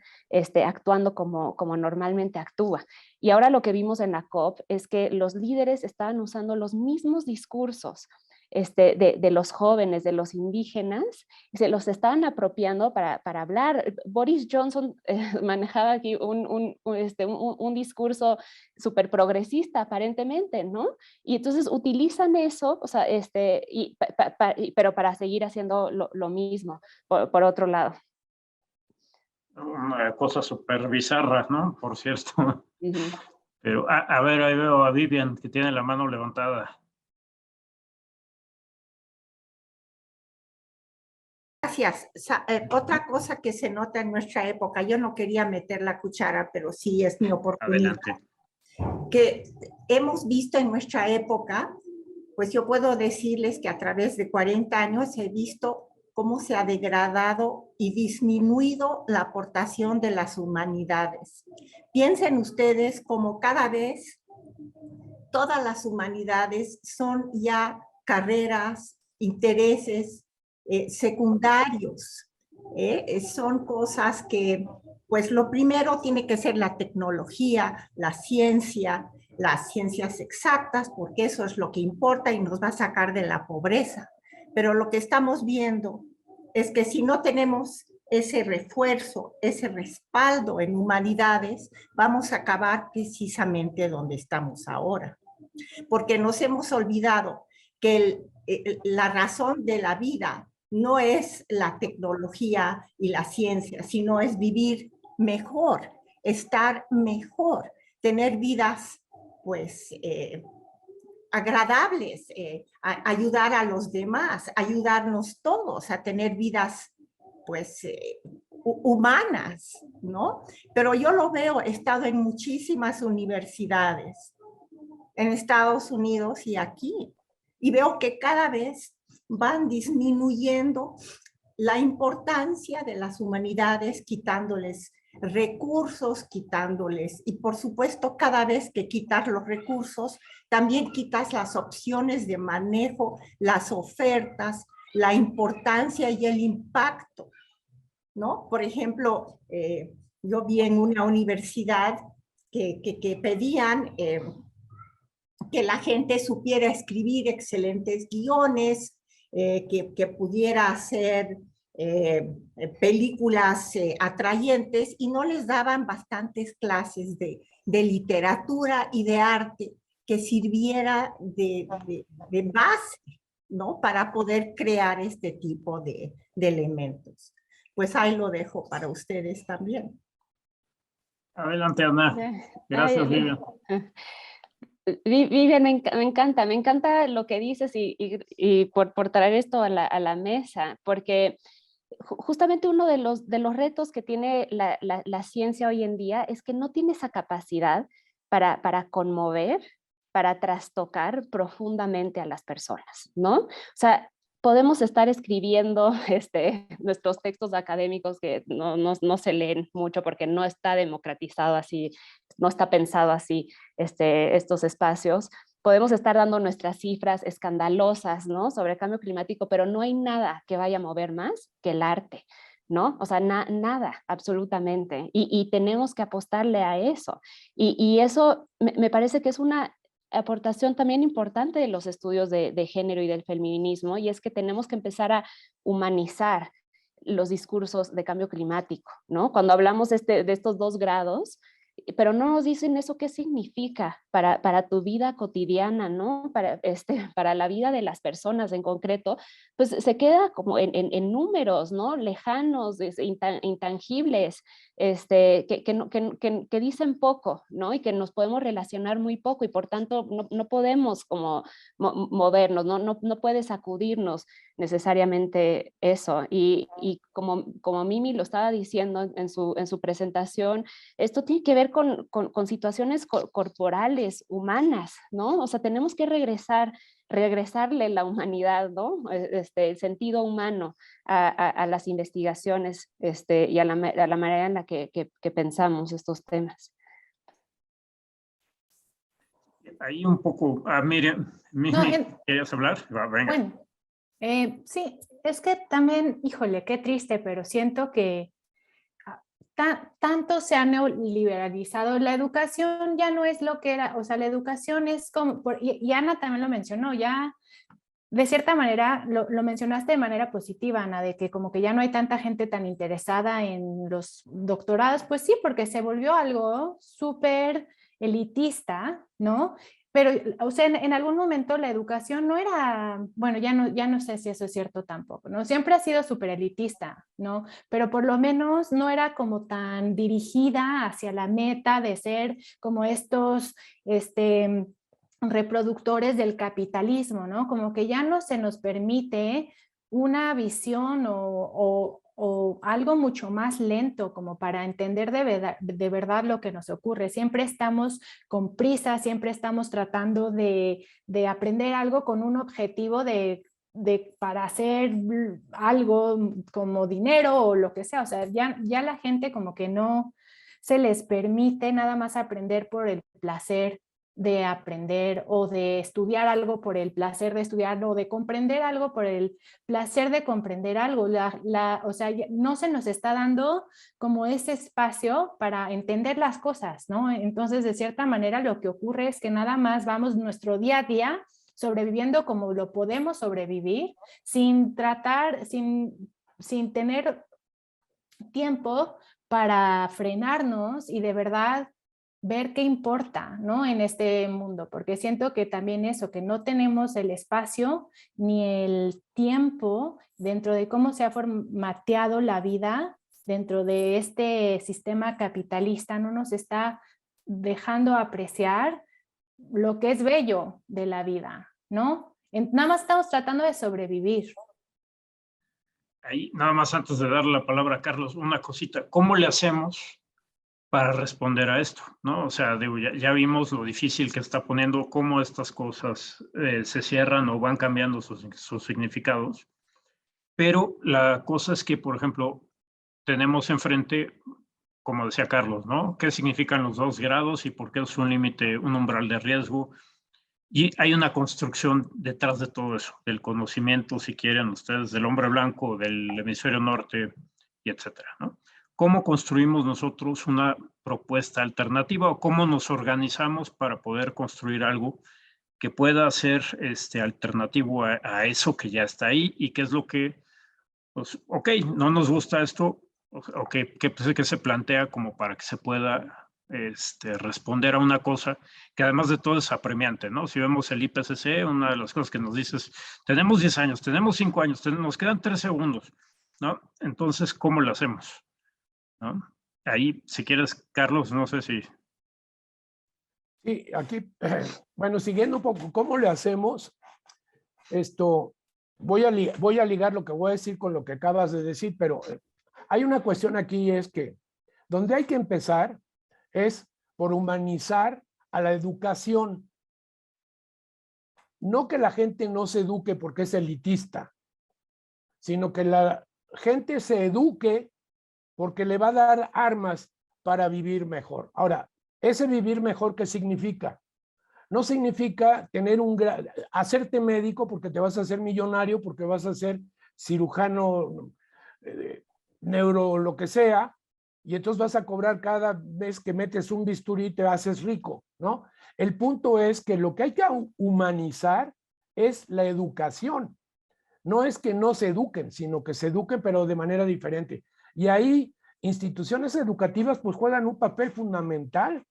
actuando como normalmente actúa. Y ahora lo que vimos en la COP es que los líderes estaban usando los mismos discursos de los jóvenes, de los indígenas, y se los estaban apropiando para hablar. Boris Johnson manejaba aquí un discurso súper progresista aparentemente, ¿no? Y entonces utilizan eso, o sea, pero para seguir haciendo lo mismo, por otro lado. Una cosa súper bizarra, ¿no? Por cierto. Uh-huh. Pero, a ver, ahí veo a Vivian, que tiene la mano levantada. Gracias. Otra cosa que se nota en nuestra época, yo no quería meter la cuchara, pero sí es mi oportunidad. Adelante. Que hemos visto en nuestra época, pues yo puedo decirles que a través de 40 años he visto cómo se ha degradado y disminuido la aportación de las humanidades. Piensen ustedes como cada vez todas las humanidades son ya carreras, intereses, secundarios, son cosas que, pues lo primero tiene que ser la tecnología, las ciencias exactas, porque eso es lo que importa y nos va a sacar de la pobreza. Pero lo que estamos viendo es que si no tenemos ese refuerzo, ese respaldo en humanidades, vamos a acabar precisamente donde estamos ahora. Porque nos hemos olvidado que la razón de la vida no es la tecnología y la ciencia, sino es vivir mejor, estar mejor, tener vidas, pues, agradables, ayudar a los demás, ayudarnos todos a tener vidas, pues, humanas, ¿no? Pero yo lo veo, he estado en muchísimas universidades, en Estados Unidos y aquí, y veo que cada vez van disminuyendo la importancia de las humanidades, quitándoles recursos, quitándoles, y por supuesto cada vez que quitas los recursos, también quitas las opciones de manejo, las ofertas, la importancia y el impacto, ¿no? Por ejemplo, yo vi en una universidad que pedían que la gente supiera escribir excelentes guiones, que pudiera hacer películas atrayentes, y no les daban bastantes clases de literatura y de arte que sirviera de base, ¿no? Para poder crear este tipo de elementos. Pues ahí lo dejo para ustedes también. Adelante, Ana. Gracias, Vivian. Vivian, me encanta lo que dices y por traer esto a la mesa, porque justamente uno de los retos que tiene la ciencia hoy en día es que no tiene esa capacidad para conmover, para trastocar profundamente a las personas, ¿no? O sea, podemos estar escribiendo nuestros textos académicos que no se leen mucho porque no está democratizado así, no está pensado así estos espacios. Podemos estar dando nuestras cifras escandalosas, ¿no? Sobre el cambio climático, pero no hay nada que vaya a mover más que el arte, ¿no? O sea, nada, absolutamente. Y tenemos que apostarle a eso. Y eso me parece que es una aportación también importante de los estudios de género y del feminismo, y es que tenemos que empezar a humanizar los discursos de cambio climático, ¿no? Cuando hablamos de estos 2 grados, pero no nos dicen eso qué significa para tu vida cotidiana, ¿no? Para la vida de las personas en concreto, pues se queda como en números, ¿no? Lejanos, intangibles, que dicen poco, ¿no? Y que nos podemos relacionar muy poco y por tanto no podemos como movernos, no puede sacudirnos necesariamente eso. Y como Mimi lo estaba diciendo en su presentación, esto tiene que ver con situaciones corporales, humanas, ¿no? O sea, tenemos que regresarle la humanidad, ¿no? El sentido humano a las investigaciones y a la manera en la que pensamos estos temas. Ahí un poco, Miriam, ¿querías hablar? Venga. Bueno, sí, es que también, híjole, qué triste, pero siento que tanto se ha neoliberalizado, la educación ya no es lo que era, o sea, la educación es como, y Ana también lo mencionó, ya de cierta manera, lo mencionaste de manera positiva, Ana, de que como que ya no hay tanta gente tan interesada en los doctorados, pues sí, porque se volvió algo súper elitista, ¿no? Pero, o sea, en algún momento la educación no era, bueno, ya no sé si eso es cierto tampoco, ¿no? Siempre ha sido súper elitista, ¿no? Pero por lo menos no era como tan dirigida hacia la meta de ser como estos, reproductores del capitalismo, ¿no? Como que ya no se nos permite una visión o algo mucho más lento como para entender de verdad lo que nos ocurre. Siempre estamos con prisa, siempre estamos tratando de aprender algo con un objetivo para hacer algo como dinero o lo que sea. O sea, ya la gente como que no se les permite nada más aprender por el placer de aprender o de estudiar algo por el placer de estudiarlo o de comprender algo por el placer de comprender algo. O sea, no se nos está dando como ese espacio para entender las cosas, ¿no? Entonces, de cierta manera, lo que ocurre es que nada más vamos nuestro día a día sobreviviendo como lo podemos sobrevivir, sin tener tiempo para frenarnos y de verdad ver qué importa, ¿no? En este mundo, porque siento que también eso, que no tenemos el espacio ni el tiempo dentro de cómo se ha formateado la vida dentro de este sistema capitalista, no nos está dejando apreciar lo que es bello de la vida, ¿no? Nada más estamos tratando de sobrevivir. Ahí, nada más antes de darle la palabra a Carlos, una cosita. ¿Cómo le hacemos para responder a esto? ¿No? O sea, digo, ya vimos lo difícil que está poniendo, cómo estas cosas se cierran o van cambiando sus significados. Pero la cosa es que, por ejemplo, tenemos enfrente, como decía Carlos, ¿no? ¿Qué significan los 2 grados y por qué es un límite, un umbral de riesgo? Y hay una construcción detrás de todo eso, del conocimiento, si quieren ustedes, del hombre blanco, del hemisferio norte, y etcétera, ¿no? ¿Cómo construimos nosotros una propuesta alternativa o cómo nos organizamos para poder construir algo que pueda ser alternativo a eso que ya está ahí y qué es lo que, pues, ok, no nos gusta esto, o que se plantea como para que se pueda responder a una cosa que además de todo es apremiante, ¿no? Si vemos el IPCC, una de las cosas que nos dice es, tenemos 10 años, tenemos 5 años, nos quedan 3 segundos, ¿no? Entonces, ¿cómo lo hacemos? ¿No? Ahí, si quieres, Carlos, no sé si... Sí, aquí, bueno, siguiendo un poco, ¿cómo le hacemos? Voy a ligar lo que voy a decir con lo que acabas de decir, pero hay una cuestión aquí, es que donde hay que empezar es por humanizar a la educación. No que la gente no se eduque porque es elitista, sino que la gente se eduque porque le va a dar armas para vivir mejor. Ahora, ese vivir mejor, ¿qué significa? No significa hacerte médico porque te vas a hacer millonario, porque vas a ser cirujano, neuro, lo que sea, y entonces vas a cobrar cada vez que metes un bisturí, te haces rico, ¿no? El punto es que lo que hay que humanizar es la educación. No es que no se eduquen, sino que se eduquen, pero de manera diferente. Y ahí instituciones educativas pues juegan un papel fundamental.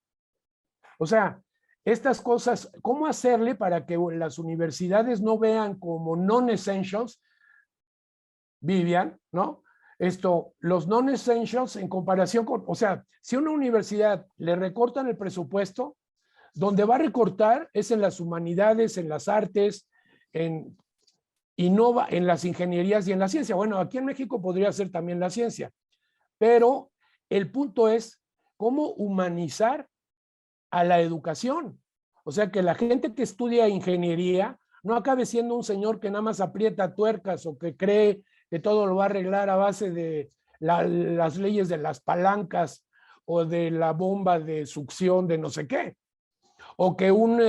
O sea, estas cosas, ¿cómo hacerle para que las universidades no vean como non-essentials, Vivian, ¿no? Los non-essentials en comparación con, o sea, si a una universidad le recortan el presupuesto, donde va a recortar es en las humanidades, en las artes, en las ingenierías y en la ciencia. Bueno, aquí en México podría ser también la ciencia, pero el punto es cómo humanizar a la educación. O sea, que la gente que estudia ingeniería no acabe siendo un señor que nada más aprieta tuercas o que cree que todo lo va a arreglar a base de las leyes de las palancas o de la bomba de succión de no sé qué. O que un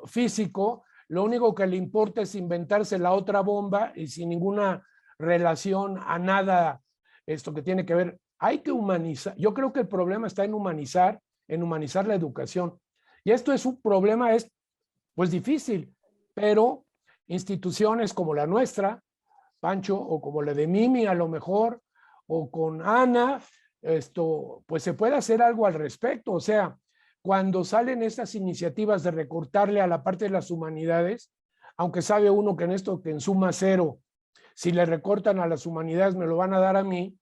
físico, lo único que le importa es inventarse la otra bomba y sin ninguna relación a nada que tiene que ver. Hay que humanizar. Yo creo que el problema está en humanizar la educación. Y esto es un problema, pues difícil, pero instituciones como la nuestra, Pancho, o como la de Mimi a lo mejor, o con Ana, pues se puede hacer algo al respecto. O sea, cuando salen estas iniciativas de recortarle a la parte de las humanidades, aunque sabe uno que en suma cero, si le recortan a las humanidades me lo van a dar a mí,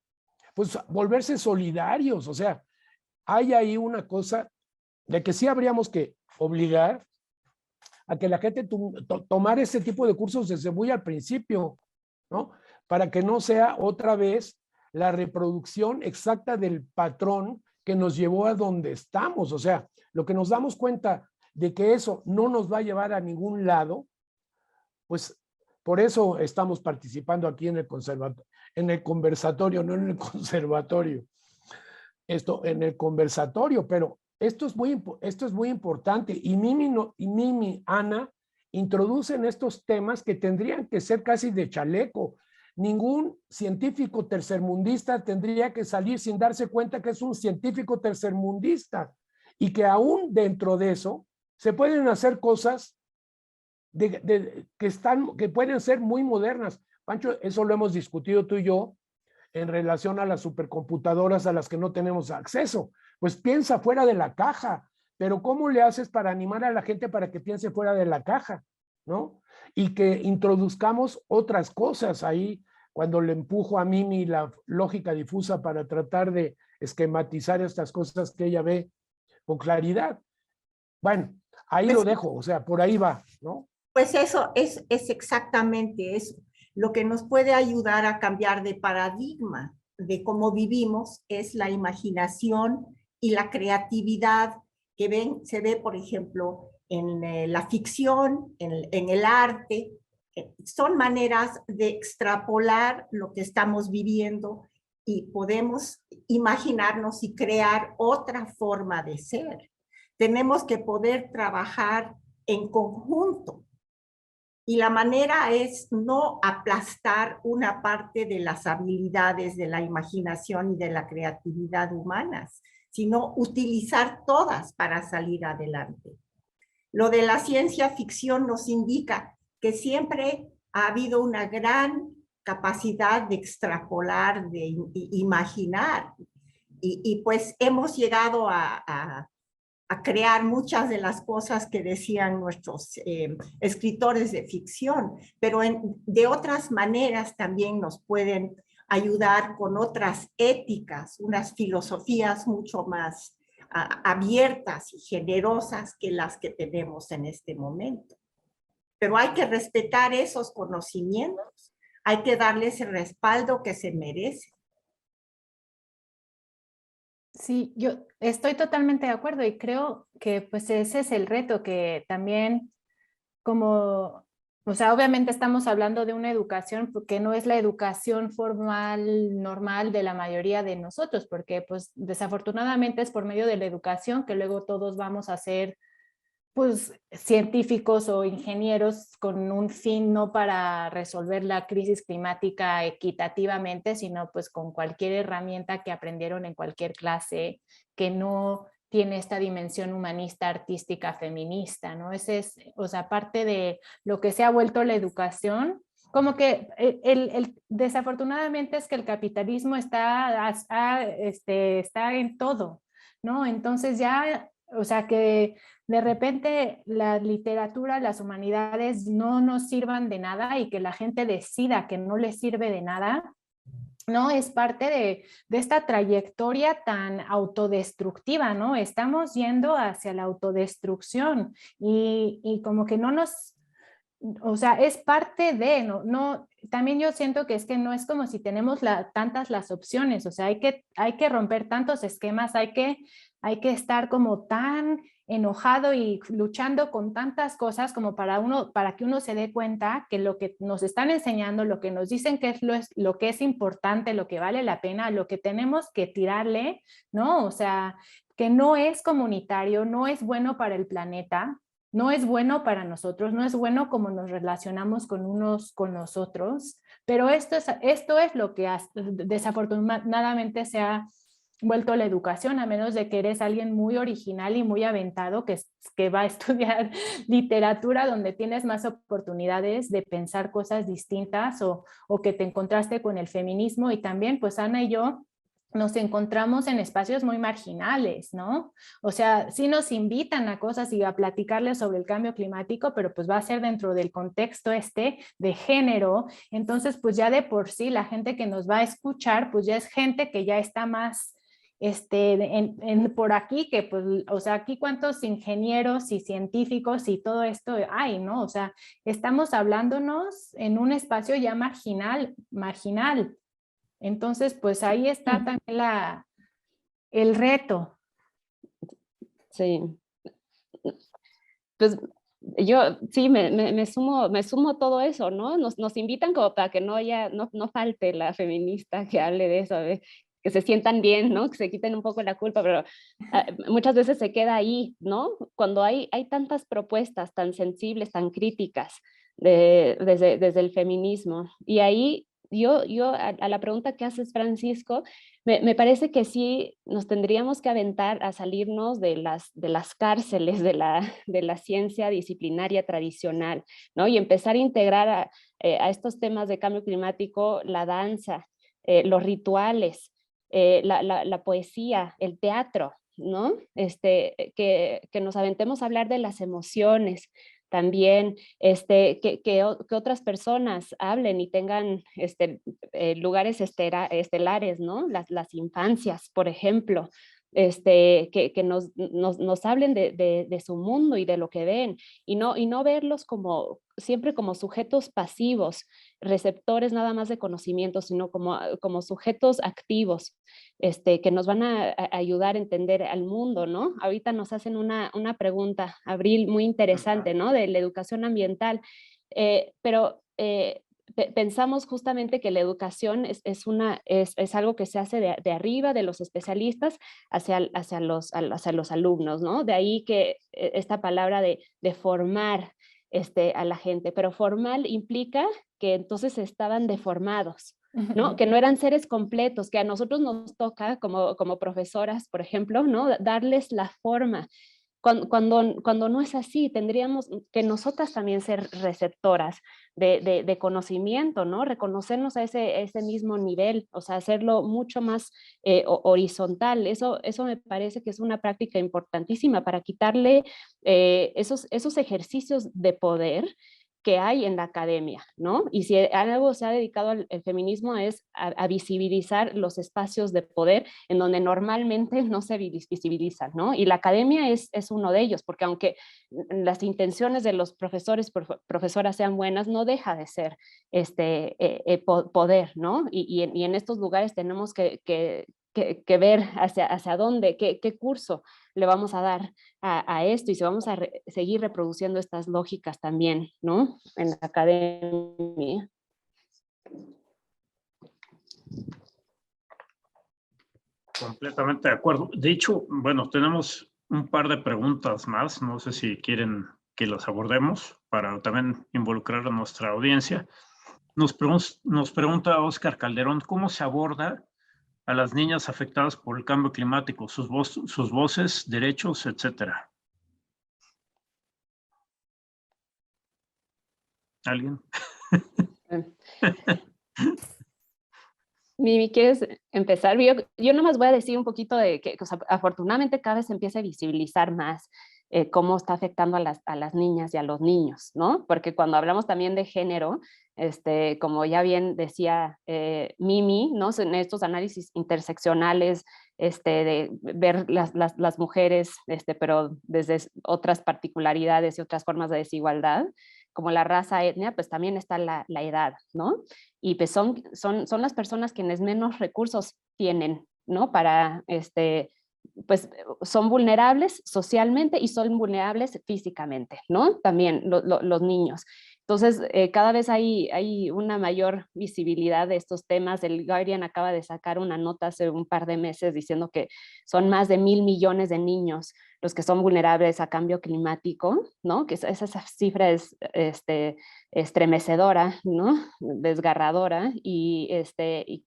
pues volverse solidarios. O sea, hay ahí una cosa de que sí habríamos que obligar a que la gente tomar ese tipo de cursos desde muy al principio, ¿no? Para que no sea otra vez la reproducción exacta del patrón que nos llevó a donde estamos. O sea, lo que nos damos cuenta de que eso no nos va a llevar a ningún lado, pues por eso estamos participando aquí en el conversatorio, no en el conservatorio. En el conversatorio, pero esto es muy importante. Y Mimi, Ana, introducen estos temas que tendrían que ser casi de chaleco. Ningún científico tercermundista tendría que salir sin darse cuenta que es un científico tercermundista y que aún dentro de eso se pueden hacer cosas que pueden ser muy modernas. Pancho, eso lo hemos discutido tú y yo en relación a las supercomputadoras a las que no tenemos acceso. Pues piensa fuera de la caja. pero ¿cómo le haces para animar a la gente para que piense fuera de la caja, ¿no? Y que introduzcamos otras cosas ahí, cuando le empujo a Mimi la lógica difusa para tratar de esquematizar estas cosas que ella ve con claridad. Bueno, ahí Pues, lo dejo, o sea, por ahí va, ¿no? pues eso es exactamente eso. Lo que nos puede ayudar a cambiar de paradigma de cómo vivimos es la imaginación y la creatividad que se ve, por ejemplo, en la ficción, en el arte. Son maneras de extrapolar lo que estamos viviendo y podemos imaginarnos y crear otra forma de ser. Tenemos que poder trabajar en conjunto. Y la manera es no aplastar una parte de las habilidades de la imaginación y de la creatividad humanas, sino utilizar todas para salir adelante. Lo de la ciencia ficción nos indica que siempre ha habido una gran capacidad de extrapolar, de imaginar, y pues hemos llegado a crear muchas de las cosas que decían nuestros escritores de ficción, pero de otras maneras también nos pueden ayudar con otras éticas, unas filosofías mucho más abiertas y generosas que las que tenemos en este momento. Pero hay que respetar esos conocimientos, hay que darles el respaldo que se merecen. Sí, yo estoy totalmente de acuerdo y creo que pues ese es el reto que también como, o sea, obviamente estamos hablando de una educación que no es la educación formal, normal de la mayoría de nosotros, porque pues desafortunadamente es por medio de la educación que luego todos vamos a ser pues científicos o ingenieros con un fin no para resolver la crisis climática equitativamente, sino pues con cualquier herramienta que aprendieron en cualquier clase que no tiene esta dimensión humanista, artística, feminista, ¿no? Ese es, o sea, parte de lo que se ha vuelto la educación, como que desafortunadamente es que el capitalismo está en todo, ¿no? Entonces ya, o sea, que de repente la literatura, las humanidades no nos sirvan de nada y que la gente decida que no les sirve de nada, ¿no? Es parte de esta trayectoria tan autodestructiva, ¿no? Estamos yendo hacia la autodestrucción y como que no nos, o sea, es parte de, no, también yo siento que es que no es como si tenemos tantas las opciones, o sea, hay que romper tantos esquemas, hay que estar como tan enojado y luchando con tantas cosas como para que uno se dé cuenta que lo que nos están enseñando, lo que nos dicen que es lo que es importante, lo que vale la pena, lo que tenemos que tirarle, ¿no? O sea, que no es comunitario, no es bueno para el planeta, no es bueno para nosotros, no es bueno como nos relacionamos con unos con los otros, pero esto es lo que desafortunadamente se ha vuelto la educación, a menos de que eres alguien muy original y muy aventado que va a estudiar literatura donde tienes más oportunidades de pensar cosas distintas o que te encontraste con el feminismo y también pues Ana y yo nos encontramos en espacios muy marginales, ¿no? O sea, sí nos invitan a cosas y a platicarles sobre el cambio climático, pero pues va a ser dentro del contexto de género. Entonces, pues ya de por sí la gente que nos va a escuchar, pues ya es gente que ya está más por aquí, que pues, o sea, aquí cuántos ingenieros y científicos y todo esto hay, ¿no? O sea, estamos hablándonos en un espacio ya marginal. Entonces, pues ahí está también el reto. Sí. Pues yo sí me sumo todo eso, ¿no? Nos invitan como para que no falte la feminista que hable de eso, que se sientan bien, ¿no? Que se quiten un poco la culpa, pero muchas veces se queda ahí, ¿no? Cuando hay tantas propuestas tan sensibles, tan críticas desde el feminismo. Y ahí yo a la pregunta que haces, Francisco, me parece que sí nos tendríamos que aventar a salirnos de las cárceles de la ciencia disciplinaria tradicional, ¿no? Y empezar a integrar a estos temas de cambio climático la danza, los rituales, la poesía, el teatro, ¿no? Que nos aventemos a hablar de las emociones, también que otras personas hablen y tengan lugares estelares, ¿no? Las infancias, por ejemplo, que nos hablen de su mundo y de lo que ven, y no verlos siempre como sujetos pasivos, receptores nada más de conocimiento, sino como sujetos activos, que nos van a ayudar a entender al mundo, ¿no? Ahorita nos hacen una pregunta, Abril, muy interesante, ¿no? De la educación ambiental, pero pensamos justamente que la educación es algo que se hace de arriba, de los especialistas, hacia los alumnos, ¿no? De ahí que esta palabra de formar a la gente, pero formal implica que entonces estaban deformados, ¿no? Que no eran seres completos, que a nosotros nos toca como profesoras, por ejemplo, ¿no? Darles la forma. Cuando no es así, tendríamos que nosotras también ser receptoras de conocimiento, ¿no? Reconocernos a ese mismo nivel, o sea, hacerlo mucho más horizontal. Eso me parece que es una práctica importantísima para quitarle esos ejercicios de poder que hay en la academia, ¿no? Y si algo se ha dedicado el feminismo es a visibilizar los espacios de poder en donde normalmente no se visibilizan, ¿no? Y la academia es uno de ellos, porque aunque las intenciones de los profesores, profesoras sean buenas, no deja de ser poder, ¿no? Y en estos lugares tenemos que ver hacia dónde, qué curso le vamos a dar a esto y si vamos a seguir reproduciendo estas lógicas también, ¿no? En la academia. Completamente de acuerdo. De hecho, bueno, tenemos un par de preguntas más. No sé si quieren que las abordemos para también involucrar a nuestra audiencia. Nos pregunta Óscar Calderón, ¿cómo se aborda a las niñas afectadas por el cambio climático, sus voces, derechos, etcétera? ¿Alguien? Mimi, ¿quieres empezar? Yo nomás voy a decir un poquito de que o sea, afortunadamente cada vez se empieza a visibilizar más cómo está afectando a las niñas y a los niños, ¿no? Porque cuando hablamos también de género, como ya bien decía Mimi, ¿no? En estos análisis interseccionales, de ver las mujeres, pero desde otras particularidades y otras formas de desigualdad, como la raza, etnia, pues también está la edad, ¿no? Y pues son las personas quienes menos recursos tienen, ¿no? Para, pues son vulnerables socialmente y son vulnerables físicamente, ¿no? También los niños. Entonces, cada vez hay una mayor visibilidad de estos temas. El Guardian acaba de sacar una nota hace un par de meses diciendo que son más de 1.000 millones de niños los que son vulnerables a cambio climático, ¿no? Que esa cifra es estremecedora, ¿no? Desgarradora y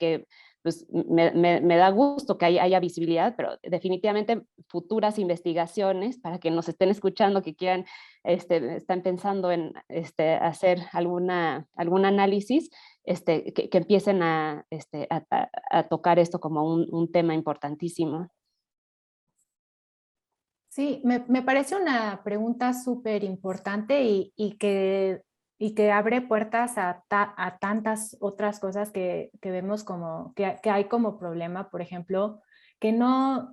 que pues me da gusto que haya visibilidad, pero definitivamente futuras investigaciones para que nos estén escuchando, que quieran, están pensando en hacer algún análisis, que empiecen a tocar esto como un tema importantísimo. Sí, me parece una pregunta súper importante y que abre puertas a tantas otras cosas que vemos que hay como problema, por ejemplo, que no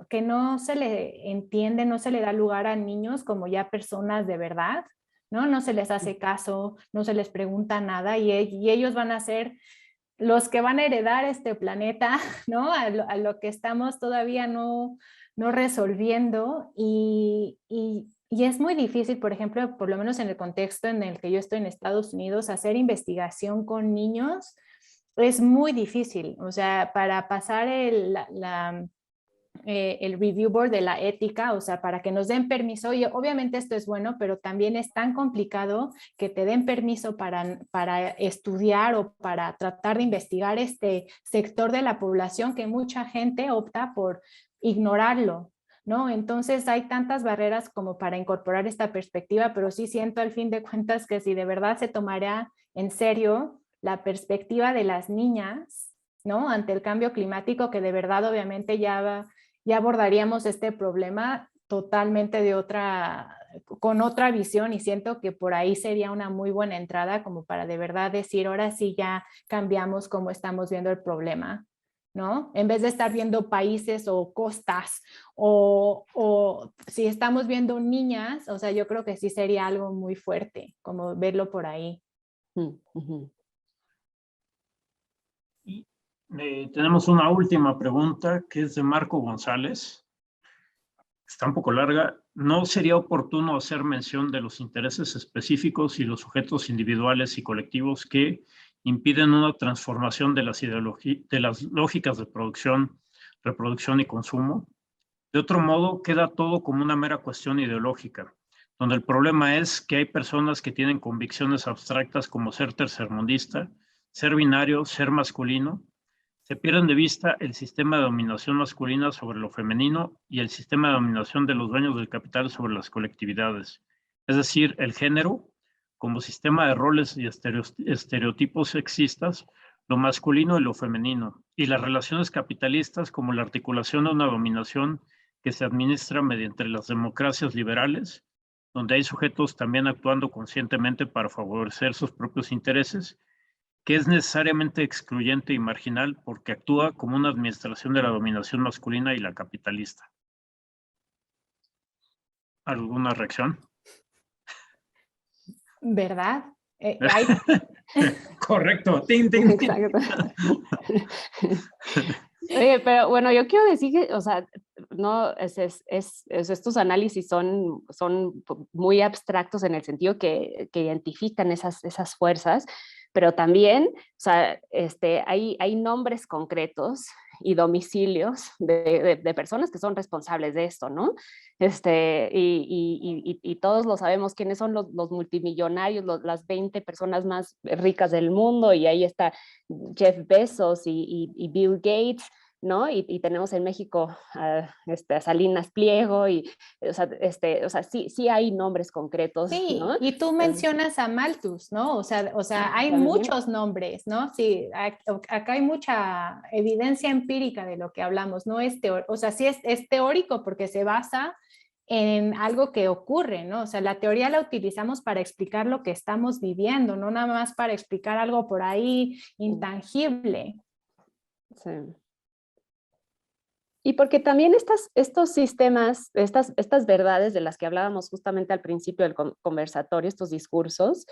se le entiende, no se le da lugar a niños como ya personas de verdad, ¿no? No se les hace caso, no se les pregunta nada y ellos van a ser los que van a heredar este planeta, ¿no? A lo que estamos todavía no resolviendo y es muy difícil, por ejemplo, por lo menos en el contexto en el que yo estoy en Estados Unidos, hacer investigación con niños es muy difícil, o sea, para pasar el review board de la ética, o sea, para que nos den permiso, y obviamente esto es bueno, pero también es tan complicado que te den permiso para estudiar o para tratar de investigar este sector de la población que mucha gente opta por ignorarlo, ¿no? Entonces hay tantas barreras como para incorporar esta perspectiva, pero sí siento al fin de cuentas que si de verdad se tomaría en serio la perspectiva de las niñas, ¿no? Ante el cambio climático, que de verdad obviamente ya ya abordaríamos este problema totalmente con otra visión, y siento que por ahí sería una muy buena entrada como para de verdad decir, ahora sí ya cambiamos cómo estamos viendo el problema, ¿no? En vez de estar viendo países o costas o si estamos viendo niñas, o sea, yo creo que sí sería algo muy fuerte, como verlo por ahí. Y tenemos una última pregunta que es de Marco González. Está un poco larga. ¿No sería oportuno hacer mención de los intereses específicos y los sujetos individuales y colectivos que impiden una transformación de las lógicas de producción, reproducción y consumo? De otro modo, queda todo como una mera cuestión ideológica, donde el problema es que hay personas que tienen convicciones abstractas como ser tercermundista, ser binario, ser masculino. Se pierden de vista el sistema de dominación masculina sobre lo femenino y el sistema de dominación de los dueños del capital sobre las colectividades, es decir, el género como sistema de roles y estereotipos sexistas, lo masculino y lo femenino, y las relaciones capitalistas como la articulación de una dominación que se administra mediante las democracias liberales, donde hay sujetos también actuando conscientemente para favorecer sus propios intereses, que es necesariamente excluyente y marginal porque actúa como una administración de la dominación masculina y la capitalista. ¿Alguna reacción? ¿Verdad? Correcto. Tin, tin, tin. Exacto. Oye, pero bueno, yo quiero decir que, o sea, no, estos análisis son muy abstractos en el sentido que identifican esas fuerzas, pero también, o sea, hay nombres concretos y domicilios de personas que son responsables de esto, ¿no? Y todos lo sabemos quiénes son los multimillonarios, las 20 personas más ricas del mundo, y ahí está Jeff Bezos y Bill Gates, ¿no? Y tenemos en México a Salinas Pliego, o sea, sí hay nombres concretos, Sí, ¿no? y tú mencionas a Malthus, ¿no? O sea, hay También. muchos nombres, ¿no? Sí, acá hay mucha evidencia empírica de lo que hablamos, no es teórico, o sea, sí es teórico porque se basa en algo que ocurre, ¿no? O sea, la teoría la utilizamos para explicar lo que estamos viviendo, no nada más para explicar algo por ahí intangible. Sí. Y porque también estos sistemas, estas verdades de las que hablábamos justamente al principio del conversatorio, estos discursos,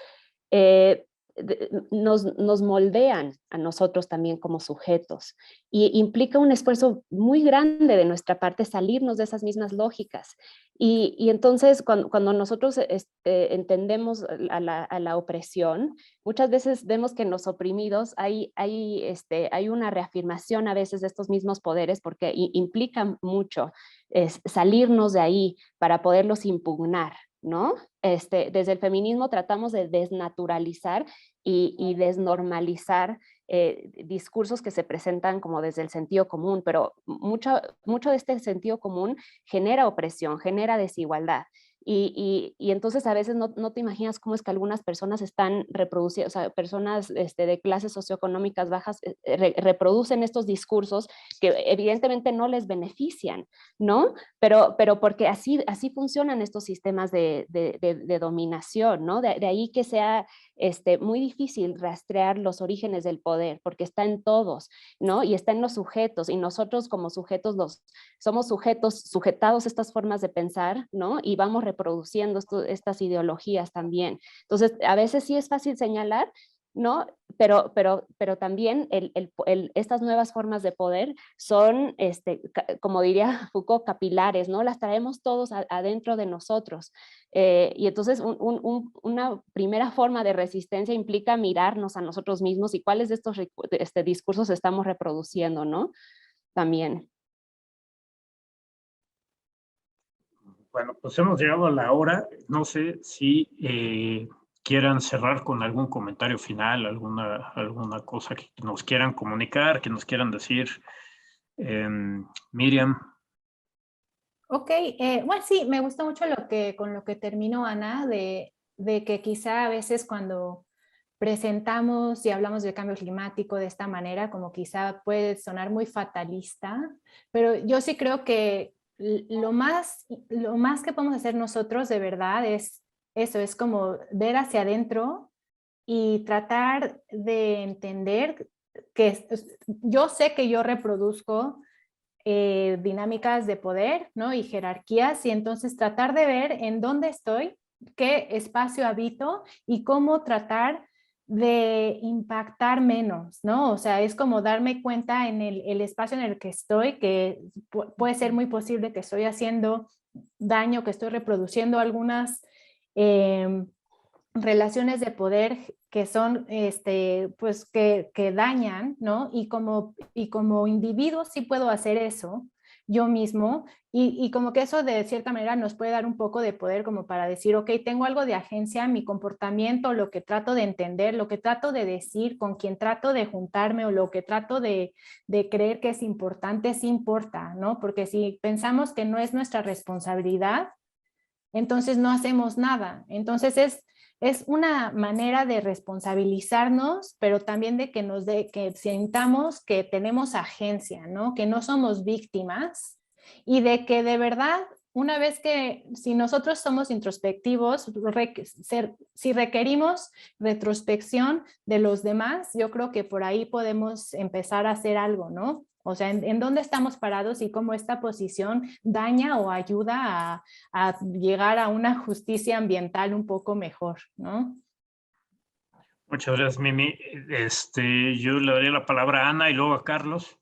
nos moldean a nosotros también como sujetos, y implica un esfuerzo muy grande de nuestra parte salirnos de esas mismas lógicas. Y entonces cuando nosotros entendemos a la opresión, muchas veces vemos que en los oprimidos hay una reafirmación a veces de estos mismos poderes, porque implica mucho salirnos de ahí para poderlos impugnar, ¿no? Desde el feminismo tratamos de desnaturalizar y desnormalizar discursos que se presentan como desde el sentido común, pero mucho de este sentido común genera opresión, genera desigualdad. Y entonces a veces no te imaginas cómo es que algunas personas están reproduciendo, o sea, personas de clases socioeconómicas bajas reproducen estos discursos que evidentemente no les benefician, ¿no? Pero porque así funcionan estos sistemas de dominación, ¿no? De ahí que sea muy difícil rastrear los orígenes del poder, porque está en todos, ¿no? Y está en los sujetos, y nosotros como sujetos somos sujetos sujetados a estas formas de pensar, ¿no? Y vamos reproduciendo estas ideologías también. Entonces, a veces sí es fácil señalar, ¿no? Pero también estas nuevas formas de poder son, como diría Foucault, capilares, ¿no? Las traemos todos adentro de nosotros. Y entonces una primera forma de resistencia implica mirarnos a nosotros mismos y cuáles de estos discursos estamos reproduciendo, ¿no? También. Bueno, pues hemos llegado a la hora. No sé si quieran cerrar con algún comentario final, alguna cosa que nos quieran comunicar, que nos quieran decir. Miriam. Ok, bueno, sí, me gusta mucho con lo que terminó Ana, de que quizá a veces cuando presentamos y hablamos del cambio climático de esta manera, como quizá puede sonar muy fatalista, pero yo sí creo que lo más que podemos hacer nosotros de verdad es eso, es como ver hacia adentro y tratar de entender que yo sé que yo reproduzco dinámicas de poder, ¿no? Y jerarquías, y entonces tratar de ver en dónde estoy, qué espacio habito y cómo tratar de impactar menos, ¿no? O sea, es como darme cuenta en el espacio en el que estoy, que puede ser muy posible que estoy haciendo daño, que estoy reproduciendo algunas relaciones de poder que son, pues, que dañan, ¿no? Y como individuo sí puedo hacer eso yo mismo, y como que eso de cierta manera nos puede dar un poco de poder como para decir, ok, tengo algo de agencia en mi comportamiento, lo que trato de entender, lo que trato de decir, con quien trato de juntarme o lo que trato de creer que es importante, sí importa, ¿no? Porque si pensamos que no es nuestra responsabilidad, entonces no hacemos nada. Entonces es una manera de responsabilizarnos, pero también de que sintamos que tenemos agencia, ¿no? Que no somos víctimas y de que de verdad, una vez que, si nosotros somos introspectivos, si requerimos retrospección de los demás, yo creo que por ahí podemos empezar a hacer algo, ¿no? O sea, en dónde estamos parados y cómo esta posición daña o ayuda a llegar a una justicia ambiental un poco mejor, ¿no? Muchas gracias, Mimi. Yo le daría la palabra a Ana y luego a Carlos.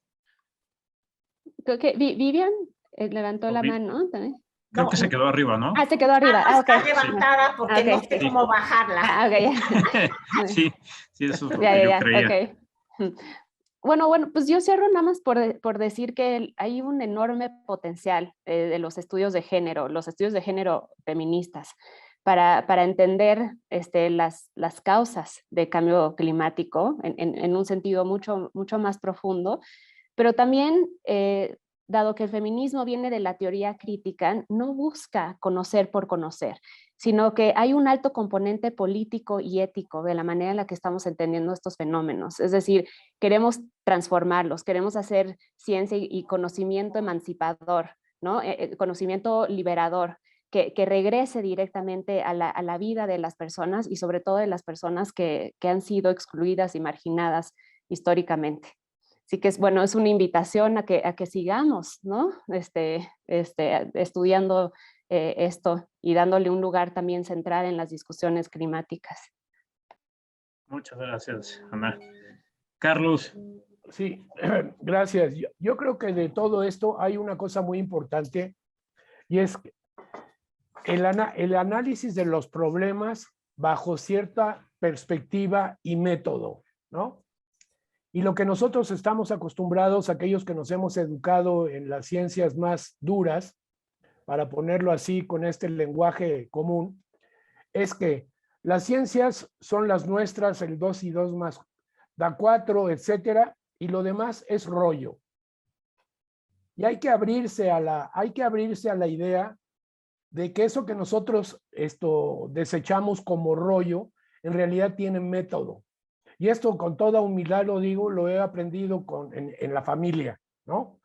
Creo que Vivian levantó la mano también. Creo que se quedó arriba, ¿no? Ah, se quedó arriba. Ah, Ok. está levantada porque Ok. no sé cómo bajarla. Ah, ok, ya. Sí, eso es lo Ya, que yo ya, creía. ok. Bueno, pues yo cierro nada más por decir que hay un enorme potencial de los estudios de género feministas, para entender las causas del cambio climático en un sentido mucho, mucho más profundo, pero también, dado que el feminismo viene de la teoría crítica, no busca conocer por conocer, sino que hay un alto componente político y ético de la manera en la que estamos entendiendo estos fenómenos. Es decir, queremos transformarlos, queremos hacer ciencia y conocimiento emancipador, ¿no? Conocimiento liberador, que regrese directamente a la vida de las personas y sobre todo de las personas que han sido excluidas y marginadas históricamente. Así que es una invitación a que sigamos, ¿no? Estudiando esto y dándole un lugar también central en las discusiones climáticas. Muchas gracias, Ana. Carlos. Sí, gracias. Yo creo que de todo esto hay una cosa muy importante, y es el análisis de los problemas bajo cierta perspectiva y método, ¿no? Y lo que nosotros estamos acostumbrados, aquellos que nos hemos educado en las ciencias más duras, para ponerlo así con este lenguaje común, es que las ciencias son las nuestras, el 2 y 2 más da 4, etcétera, y lo demás es rollo. Y hay que abrirse a la idea de que eso que nosotros desechamos como rollo, en realidad tiene método. Y esto con toda humildad lo digo, lo he aprendido en la familia, ¿no?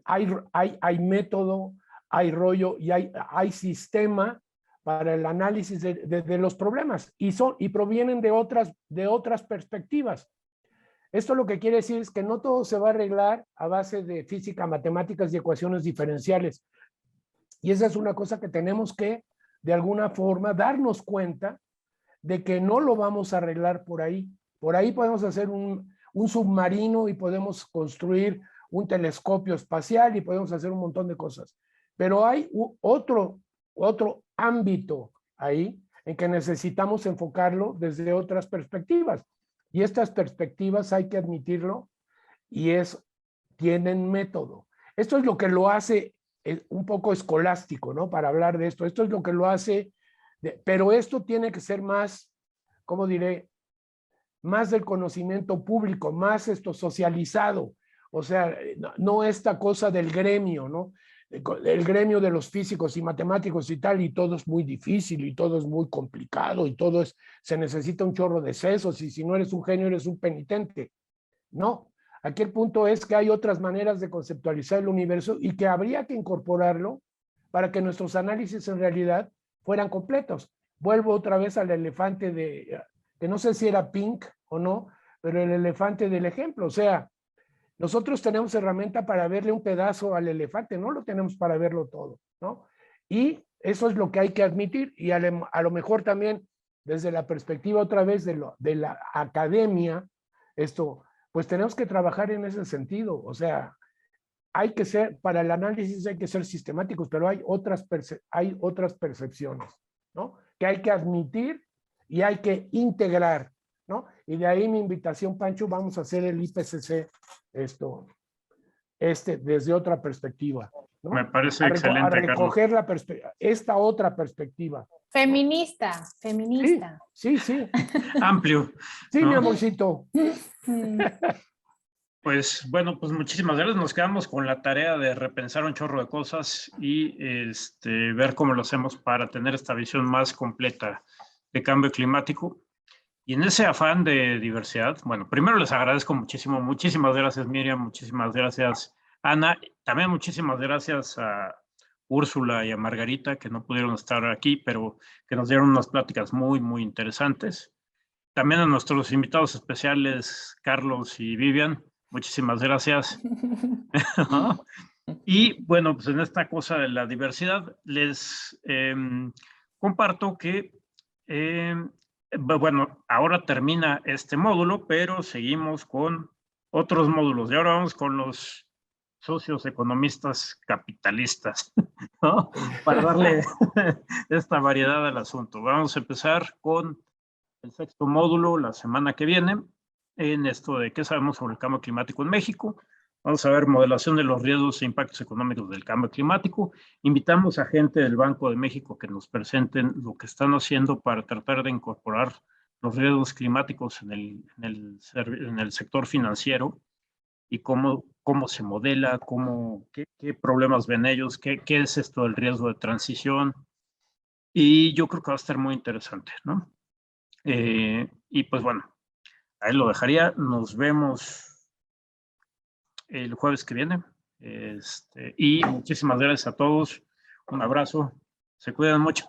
Hay método, hay rollo y hay sistema para el análisis de los problemas y provienen de otras perspectivas. Esto lo que quiere decir es que no todo se va a arreglar a base de física, matemáticas y ecuaciones diferenciales. Y esa es una cosa que tenemos que, de alguna forma, darnos cuenta de que no lo vamos a arreglar por ahí. Por ahí podemos hacer un submarino y podemos construir un telescopio espacial y podemos hacer un montón de cosas. Pero hay otro ámbito ahí en que necesitamos enfocarlo desde otras perspectivas. Y estas perspectivas, hay que admitirlo, tienen método. Esto es lo que lo hace un poco escolástico, ¿no? Para hablar de esto. Esto es lo que lo hace, pero esto tiene que ser más, ¿cómo diré? Más del conocimiento público, más socializado. O sea, no esta cosa del gremio, ¿no? el gremio de los físicos y matemáticos y tal, y todo es muy difícil y todo es muy complicado y todo es, se necesita un chorro de sesos y si no eres un genio eres un penitente. No, aquí el punto es que hay otras maneras de conceptualizar el universo y que habría que incorporarlo para que nuestros análisis en realidad fueran completos. Vuelvo otra vez al elefante que no sé si era Pink o no, pero el elefante del ejemplo, o sea, nosotros tenemos herramienta para verle un pedazo al elefante, no lo tenemos para verlo todo, ¿no? Y eso es lo que hay que admitir y a lo mejor también desde la perspectiva otra vez de la academia, pues tenemos que trabajar en ese sentido, o sea, hay que ser, para el análisis hay que ser sistemáticos, pero hay otras percepciones, ¿no? Que hay que admitir y hay que integrar, ¿no? Y de ahí mi invitación, Pancho, vamos a hacer el IPCC desde otra perspectiva, ¿no? Me parece excelente, a recoger esta otra perspectiva. Feminista. Sí, sí. Amplio. Sí, ¿no? mi amorcito. Pues bueno, pues muchísimas gracias. Nos quedamos con la tarea de repensar un chorro de cosas y ver cómo lo hacemos para tener esta visión más completa de cambio climático. Y en ese afán de diversidad, bueno, primero les agradezco muchísimo. Muchísimas gracias, Miriam. Muchísimas gracias, Ana. También muchísimas gracias a Úrsula y a Margarita, que no pudieron estar aquí, pero que nos dieron unas pláticas muy, muy interesantes. También a nuestros invitados especiales, Carlos y Vivian. Muchísimas gracias. Y bueno, pues en esta cosa de la diversidad les comparto que, bueno, ahora termina este módulo, pero seguimos con otros módulos. Y ahora vamos con los socios economistas capitalistas, ¿no? Para darle esta variedad al asunto. Vamos a empezar con el sexto módulo la semana que viene, en esto de qué sabemos sobre el cambio climático en México. Vamos a ver modelación de los riesgos e impactos económicos del cambio climático. Invitamos a gente del Banco de México que nos presenten lo que están haciendo para tratar de incorporar los riesgos climáticos en el sector financiero y cómo se modela, qué problemas ven ellos, qué es esto del riesgo de transición. Y yo creo que va a estar muy interesante, ¿no? Y pues bueno, ahí lo dejaría. Nos vemos el jueves que viene. Y muchísimas gracias a todos. Un abrazo. Se cuidan mucho.